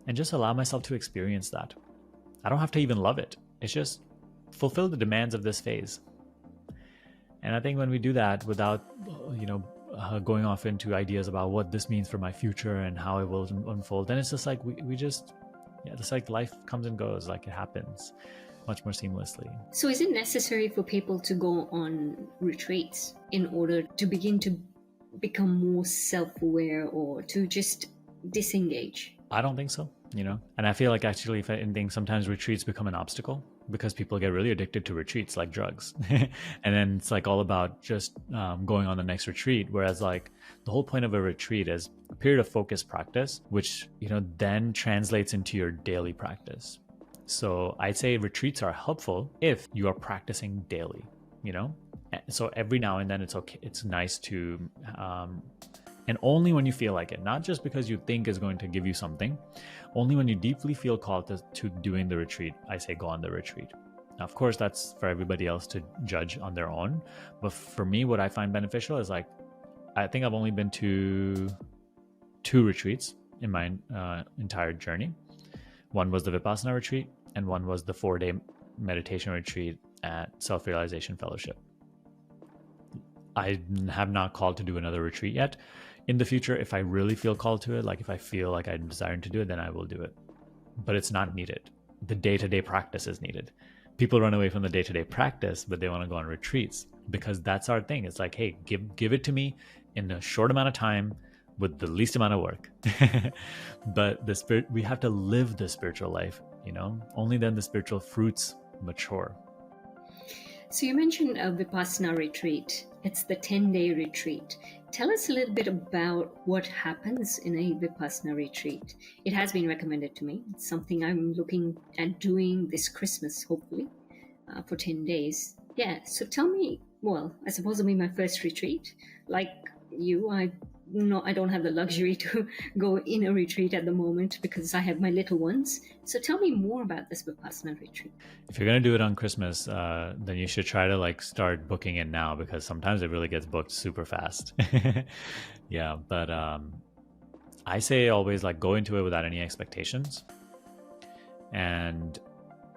and just allow myself to experience that. I don't have to even love it. It's just fulfill the demands of this phase. And I think when we do that without, going off into ideas about what this means for my future and how it will unfold, then it's just like we just, just like life comes and goes, like it happens much more seamlessly. So is it necessary for people to go on retreats in order to begin to become more self-aware or to just disengage? I don't think so, And I feel like actually, if anything, sometimes retreats become an obstacle. because people get really addicted to retreats like drugs. And then it's like all about just going on the next retreat. Whereas like the whole point of a retreat is a period of focused practice, which, then translates into your daily practice. So I'd say retreats are helpful if you are practicing daily, So every now and then it's okay. It's nice to, and only when you feel like it, not just because you think is going to give you something, only when you deeply feel called to doing the retreat, I say go on the retreat. Now, of course, that's for everybody else to judge on their own. But for me, what I find beneficial is like, I think I've only been to 2 retreats in my entire journey. One was the Vipassana retreat, and one was the 4-day meditation retreat at Self-Realization Fellowship. I have not called to do another retreat yet. In the future, if I really feel called to it, like if I feel like I'm desiring to do it, then I will do it. But it's not needed. The day-to-day practice is needed. People run away from the day-to-day practice, but they want to go on retreats because that's our thing. It's like, hey, give it to me in a short amount of time with the least amount of work. But we have to live the spiritual life, only then the spiritual fruits mature. So you mentioned a Vipassana retreat. It's the 10-day retreat. Tell us a little bit about what happens in a Vipassana retreat. It has been recommended to me. It's something I'm looking at doing this Christmas, hopefully, for 10 days. Yeah, so tell me, well, I suppose it'll be my first retreat. Like you, I don't have the luxury to go in a retreat at the moment because I have my little ones. So tell me more about this Vipassana retreat. If you're going to do it on Christmas, then you should try to like start booking it now because sometimes it really gets booked super fast. Yeah, but I say always like go into it without any expectations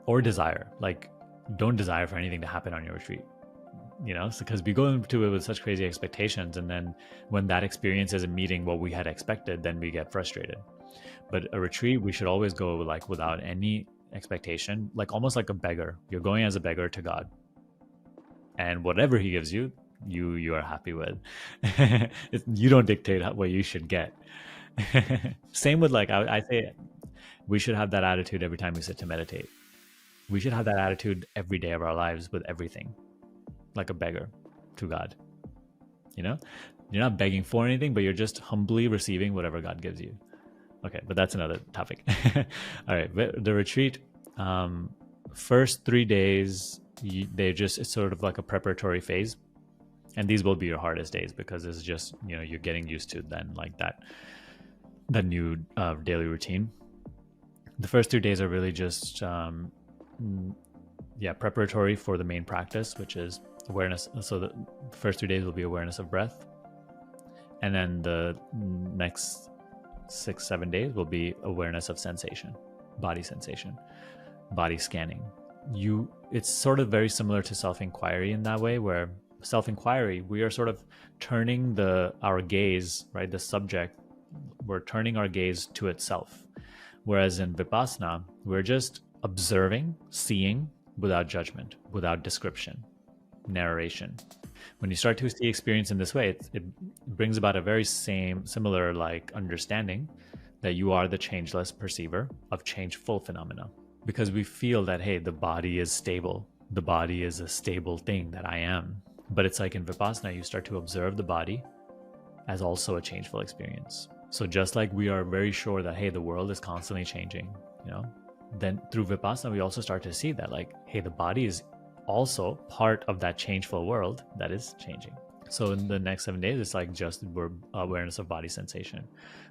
or desire. Like don't desire for anything to happen on your retreat. Because we go into it with such crazy expectations, and then when that experience isn't meeting what we had expected, then we get frustrated. But a retreat, we should always go like without any expectation, like almost like a beggar. You're going as a beggar to God, and whatever He gives you, you are happy with. You don't dictate what you should get. Same with like I say, we should have that attitude every time we sit to meditate. We should have that attitude every day of our lives with everything. Like a beggar to God. You're not begging for anything, but you're just humbly receiving whatever God gives you. Okay, but that's another topic. All right, the retreat, first 3 days, it's sort of like a preparatory phase. And these will be your hardest days because it's just, you're getting used to then like that new daily routine. The first 3 days are really just, preparatory for the main practice, which is awareness. So the first 3 days will be awareness of breath, and then the next 6-7 days will be awareness of sensation, body scanning. It's sort of very similar to self-inquiry in that way, where self-inquiry, we are sort of turning our gaze, right, the subject, we're turning our gaze to itself, whereas in Vipassana we're just observing, seeing without judgment, without description, narration. When you start to see experience in this way, it brings about a very similar like understanding that you are the changeless perceiver of changeful phenomena, because we feel that, hey, the body is stable, the body is a stable thing that I am. But it's like in Vipassana, you start to observe the body as also a changeful experience. So just like we are very sure that, hey, the world is constantly changing, then through Vipassana, we also start to see that like, hey, the body is also part of that changeful world that is changing. So in the next 7 days, it's like just awareness of body sensation.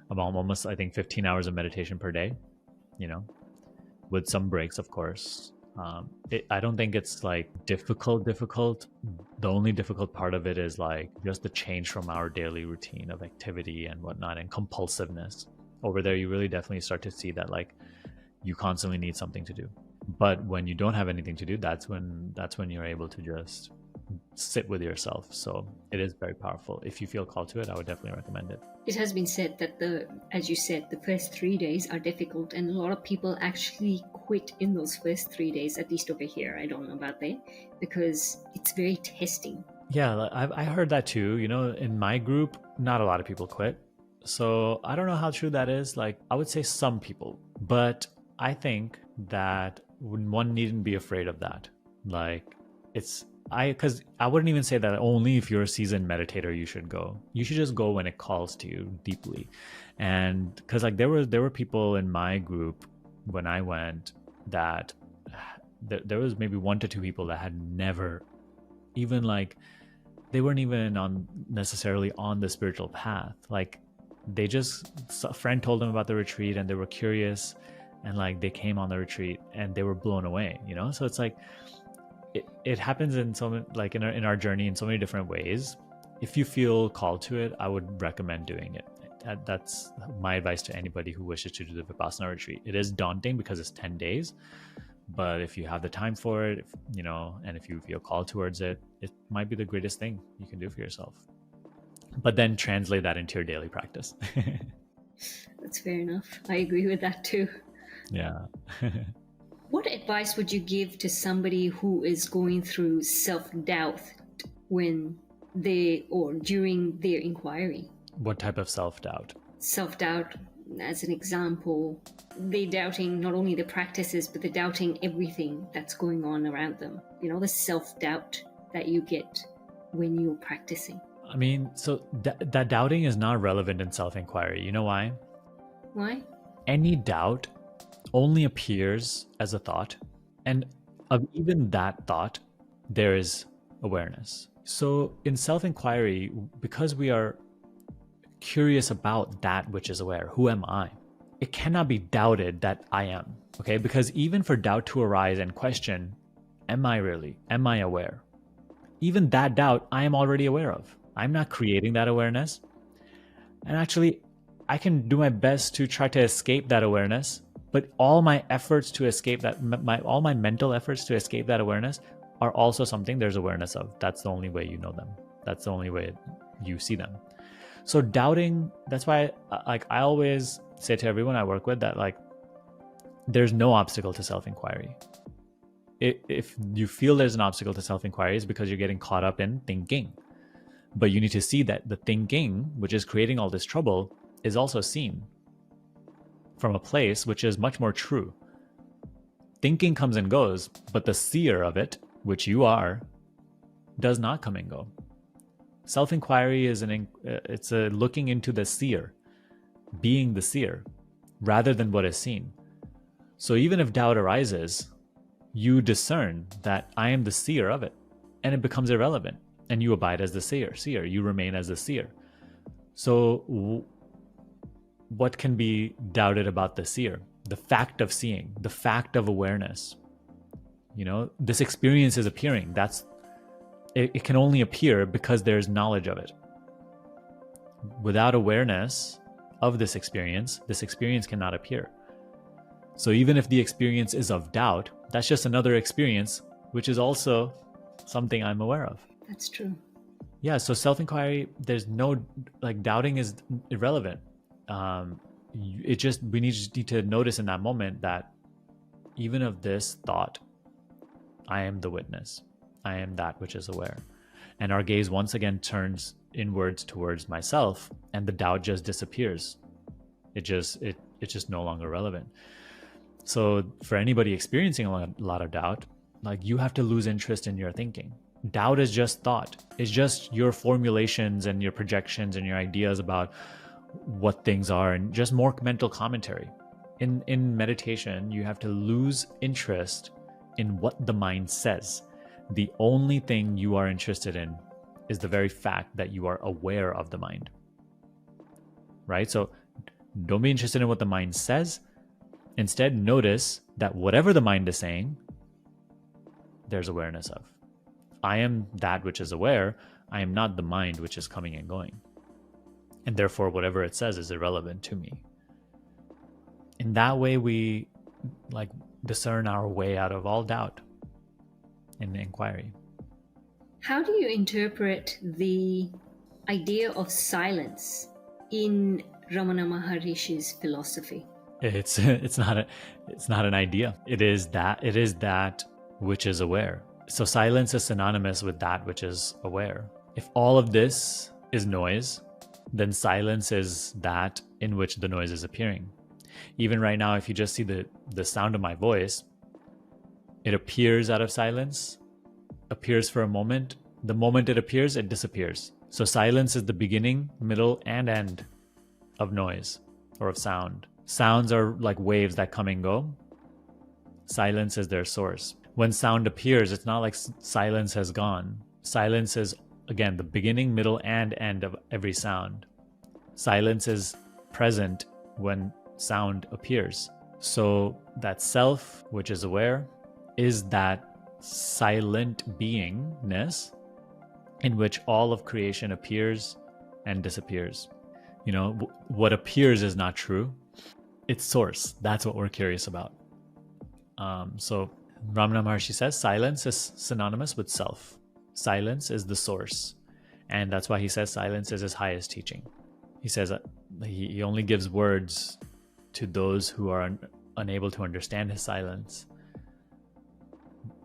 About almost, I think, 15 hours of meditation per day, with some breaks, of course. I don't think it's like difficult. The only difficult part of it is like just the change from our daily routine of activity and whatnot and compulsiveness. Over there, you really definitely start to see that like you constantly need something to do. But when you don't have anything to do, that's when you're able to just sit with yourself. So it is very powerful. If you feel called to it, I would definitely recommend it. It has been said that as you said, the first 3 days are difficult, and a lot of people actually quit in those first 3 days, at least over here. I don't know about there, because it's very testing. Yeah, I heard that too. In my group, not a lot of people quit. So I don't know how true that is. Like, I would say some people, but I think that one needn't be afraid of that. Like, because I wouldn't even say that only if you're a seasoned meditator you should go. You should just go when it calls to you deeply. And because like there were people in my group when I went that there was maybe 1 to 2 people that had never even like, they weren't even on necessarily on the spiritual path. Like they just, a friend told them about the retreat and they were curious, and like they came on the retreat and they were blown away, you know? So it's like it happens in so like in our journey in so many different ways. If you feel called to it, I would recommend doing it. That's my advice to anybody who wishes to do the Vipassana retreat. It is daunting because it's 10 days, but if you have the time for it, you know, and if you feel called towards it, it might be the greatest thing you can do for yourself. But then translate that into your daily practice. That's fair enough. I agree with that too. Yeah. What advice would you give to somebody who is going through self-doubt when they or during their inquiry? What type of self-doubt? Self-doubt, as an example, they're doubting not only the practices, but they're doubting everything that's going on around them. You know, the self-doubt that you get when you're practicing. I mean, so that doubting is not relevant in self-inquiry. You know why? Why? Any doubt only appears as a thought, and of even that thought, there is awareness. So in self-inquiry, because we are curious about that which is aware, who am I? It cannot be doubted that I am, okay? Because even for doubt to arise and question, am I really? Am I aware? Even that doubt, I am already aware of. I'm not creating that awareness. And actually, I can do my best to try to escape that awareness, but all my efforts to escape that, all my mental efforts to escape that awareness are also something there's awareness of. That's the only way you know them. That's the only way you see them. So doubting, that's why like I always say to everyone I work with that like there's no obstacle to self-inquiry. If you feel there's an obstacle to self-inquiry, it's because you're getting caught up in thinking. But you need to see that the thinking, which is creating all this trouble, is also seen from a place which is much more true. Thinking comes and goes, but the seer of it, which you are, does not come and go. Self-inquiry is it's a looking into the seer, being the seer, rather than what is seen. So even if doubt arises, you discern that I am the seer of it, and it becomes irrelevant, and you abide as the seer. You remain as the seer. So what can be doubted about the seer? The fact of seeing, the fact of awareness. You know, this experience is appearing. It can only appear because there's knowledge of it. Without awareness of this experience cannot appear. So even if the experience is of doubt, that's just another experience, which is also something I'm aware of. That's true. Yeah, so self-inquiry, there's no, like doubting is irrelevant. We need to notice in that moment that even of this thought, I am the witness. I am that which is aware. And our gaze once again turns inwards towards myself, and the doubt just disappears. It's just no longer relevant. So for anybody experiencing a lot of doubt, like you have to lose interest in your thinking. Doubt is just thought. It's just your formulations and your projections and your ideas about what things are, and just more mental commentary. In meditation, you have to lose interest in what the mind says. The only thing you are interested in is the very fact that you are aware of the mind. Right? So don't be interested in what the mind says. Instead, notice that whatever the mind is saying, there's awareness of. I am that which is aware. I am not the mind which is coming and going. And therefore, whatever it says is irrelevant to me. In that way, we like discern our way out of all doubt in the inquiry. How do you interpret the idea of silence in Ramana Maharishi's philosophy? It's not an idea. It is that which is aware. So silence is synonymous with that which is aware. If all of this is noise, then silence is that in which the noise is appearing. Even right now, if you just see the sound of my voice, It appears out of silence, appears for a moment. The moment it appears, it disappears. So silence is the beginning, middle, and end of noise or of sound. Sounds are like waves that come and go. Silence is their source. When sound appears, it's not like silence has gone. Silence is, again, the beginning, middle, and end of every sound. Silence is present when sound appears. So that self, which is aware, is that silent beingness in which all of creation appears and disappears. You know, what appears is not true. It's source. That's what we're curious about. So Ramana Maharshi says silence is synonymous with self. Silence is the source. And that's why he says silence is his highest teaching. He says he only gives words to those who are unable to understand his silence.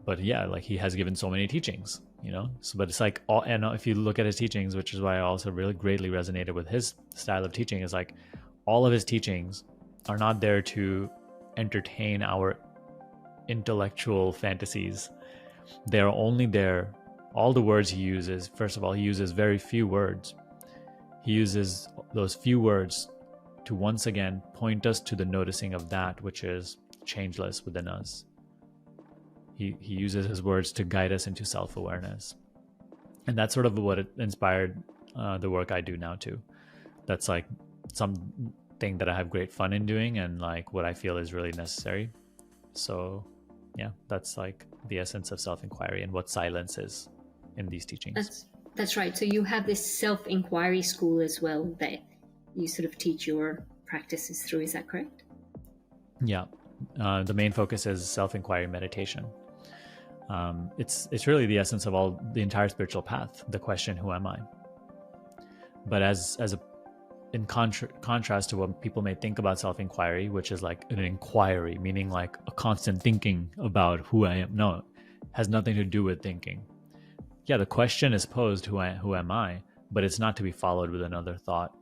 But yeah, like he has given so many teachings, you know. So, but it's like all, and if you look at his teachings, which is why I also really greatly resonated with his style of teaching, is like all of his teachings are not there to entertain our intellectual fantasies. They're only there. All the words he uses, first of all, he uses very few words. He uses those few words to once again point us to the noticing of that which is changeless within us. He uses his words to guide us into self-awareness. And that's sort of what inspired the work I do now too. That's like something that I have great fun in doing and like what I feel is really necessary. So yeah, that's like the essence of self-inquiry and what silence is in these teachings. That's right. So you have this self-inquiry school as well that you sort of teach your practices through. Is that correct? Yeah. The main focus is self-inquiry meditation. It's really the essence of the entire spiritual path. The question, who am I? But in contrast to what people may think about self-inquiry, which is like an inquiry, meaning like a constant thinking about who I am. No, it has nothing to do with thinking. Yeah, the question is posed, who am I? But it's not to be followed with another thought.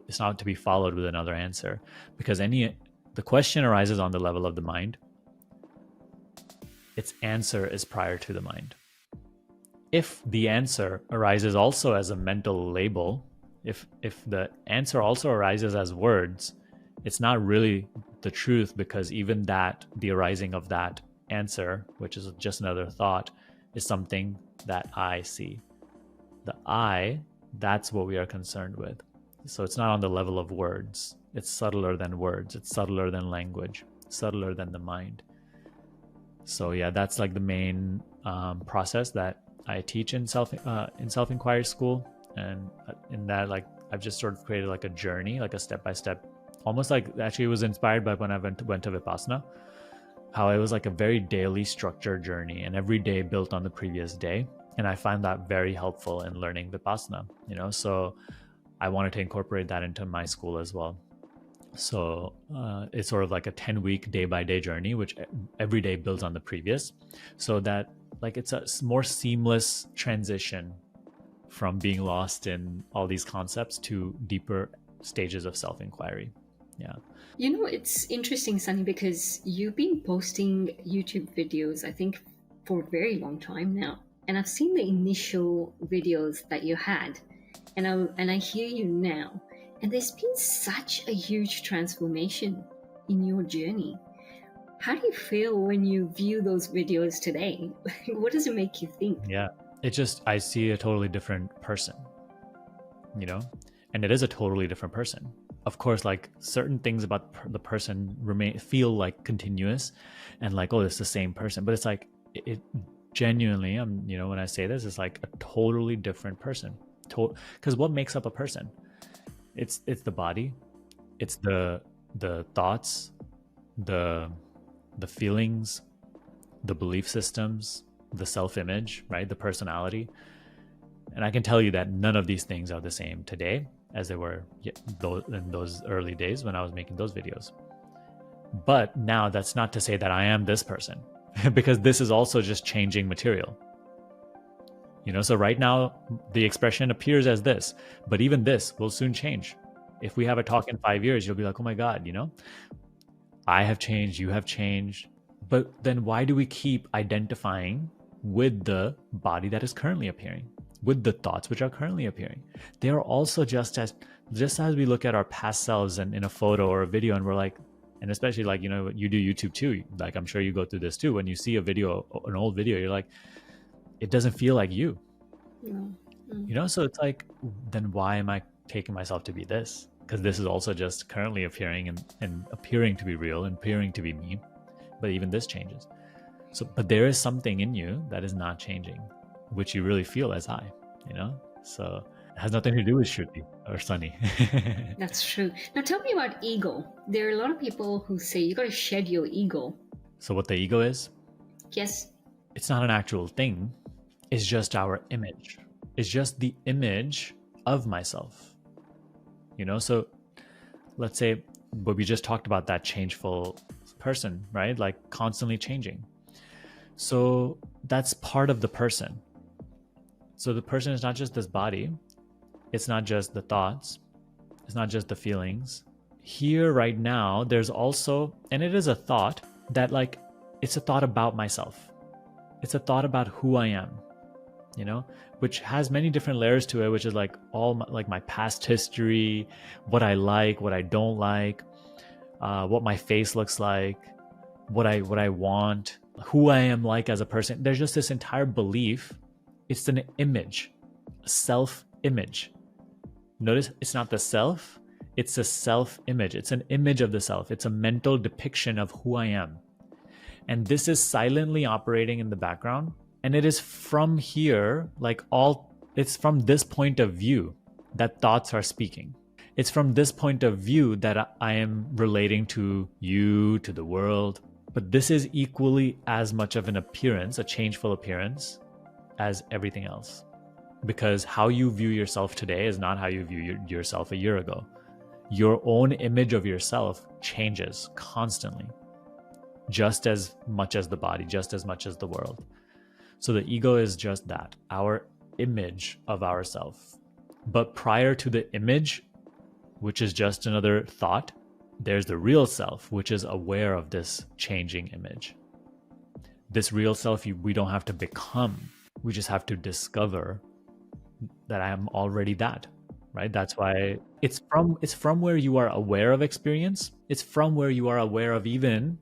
It's not to be followed with another answer, because the question arises on the level of the mind. Its answer is prior to the mind. If the answer arises also as a mental label, if the answer also arises as words, it's not really the truth, because even the arising of that answer, which is just another thought, is something that I see. The I, that's what we are concerned with. So it's not on the level of words. It's subtler than words. It's subtler than language, subtler than the mind. So yeah, that's like the main process that I teach in self-inquiry school. And in that, like, I've just sort of created like a journey, like a step-by-step, almost like, actually it was inspired by when I went to Vipassana, how it was like a very daily structured journey, and every day built on the previous day. And I find that very helpful in learning Vipassana, you know, so I wanted to incorporate that into my school as well. So it's sort of like a 10-week day-by-day journey, which every day builds on the previous, so that like it's a more seamless transition from being lost in all these concepts to deeper stages of self-inquiry. Yeah. You know, it's interesting, Sunny, because you've been posting YouTube videos, I think, for a very long time now. And I've seen the initial videos that you had, and I hear you now. And there's been such a huge transformation in your journey. How do you feel when you view those videos today? What does it make you think? Yeah, I see a totally different person, you know, and it is a totally different person. Of course, like certain things about the person feel like continuous and like, oh, it's the same person. But it's like, it genuinely, you know, when I say this, it's like a totally different person. Because what makes up a person? It's the body, it's the thoughts, the feelings, the belief systems, the self-image, right? The personality. And I can tell you that none of these things are the same today as they were in those early days when I was making those videos. But now that's not to say that I am this person, because this is also just changing material. You know, so right now the expression appears as this, but even this will soon change. If we have a talk in 5 years, you'll be like, oh my God, you know, I have changed, you have changed, But then why do we keep identifying with the body that is currently appearing, with the thoughts which are currently appearing? They are also just as we look at our past selves and in a photo or a video, and we're like, and especially like, you do YouTube too. Like, I'm sure you go through this too. When you see a video, an old video, you're like, it doesn't feel like you. So it's like, then why am I taking myself to be this? Because this is also just currently appearing and appearing to be real and appearing to be me. But even this changes. So, but there is something in you that is not changing, which you really feel as so it has nothing to do with Shruti or Sunny. That's true. Now tell me about ego. There are a lot of people who say you got to shed your ego. So what the ego is? Yes. It's not an actual thing. It's just our image. It's just the image of myself. So let's say, but we just talked about that changeful person, right? Like constantly changing. So that's part of the person. So the person is not just this body. It's not just the thoughts. It's not just the feelings. Here right now, there's also, and it is a thought that like, it's a thought about myself. It's a thought about who I am, which has many different layers to it, which is like my past history, what I like, what I don't like, what my face looks like, what I want, who I am like as a person. There's just this entire belief. It's an image, a self-image. Notice it's not the self, it's a self-image. It's an image of the self. It's a mental depiction of who I am. And this is silently operating in the background. And it is from here, it's from this point of view that thoughts are speaking. It's from this point of view that I am relating to you, to the world. But this is equally as much of an appearance, a changeful appearance, as everything else. Because how you view yourself today is not how you view yourself a year ago. Your own image of yourself changes constantly, just as much as the body, just as much as the world. So the ego is just that, our image of ourself. But prior to the image, which is just another thought, there's the real self, which is aware of this changing image. This real self, we don't have to become. We just have to discover that I am already that, right? That's why it's from where you are aware of experience. It's from where you are aware of even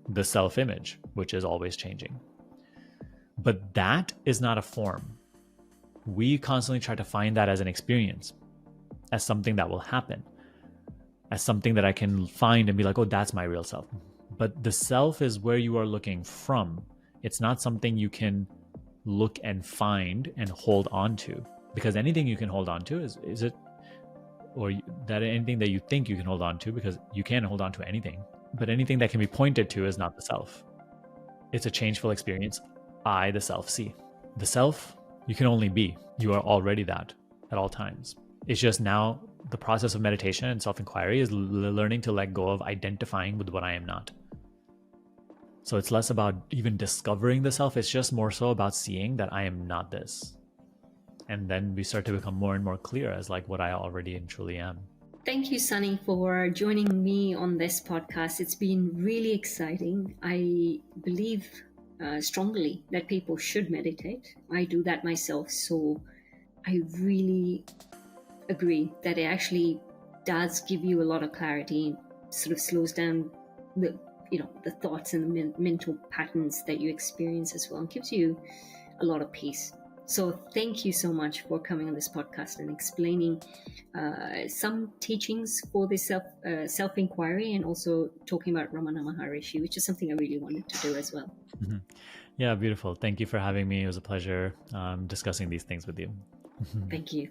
the self-image, which is always changing. But that is not a form. We constantly try to find that as an experience, as something that will happen, as something that I can find and be like, oh, that's my real self. But the self is where you are looking from. It's not something you can look and find and hold on to, because anything you can hold on to anything that you think you can hold on to, because you can't hold on to anything. But anything that can be pointed to is not the self. It's a changeful experience. I, the self, see. The self, you can only be. You are already that at all times. It's just now the process of meditation and self-inquiry is learning to let go of identifying with what I am not. So it's less about even discovering the self. It's just more so about seeing that I am not this. And then we start to become more and more clear as like what I already and truly am. Thank you, Sunny, for joining me on this podcast. It's been really exciting. I believe strongly that people should meditate. I do that myself. So I really agree that it actually does give you a lot of clarity, sort of slows down the thoughts and the mental patterns that you experience as well, and gives you a lot of peace. So thank you so much for coming on this podcast and explaining some teachings for this self-inquiry, and also talking about Ramana Maharishi, which is something I really wanted to do as well. Mm-hmm. Yeah, beautiful. Thank you for having me. It was a pleasure discussing these things with you. Thank you.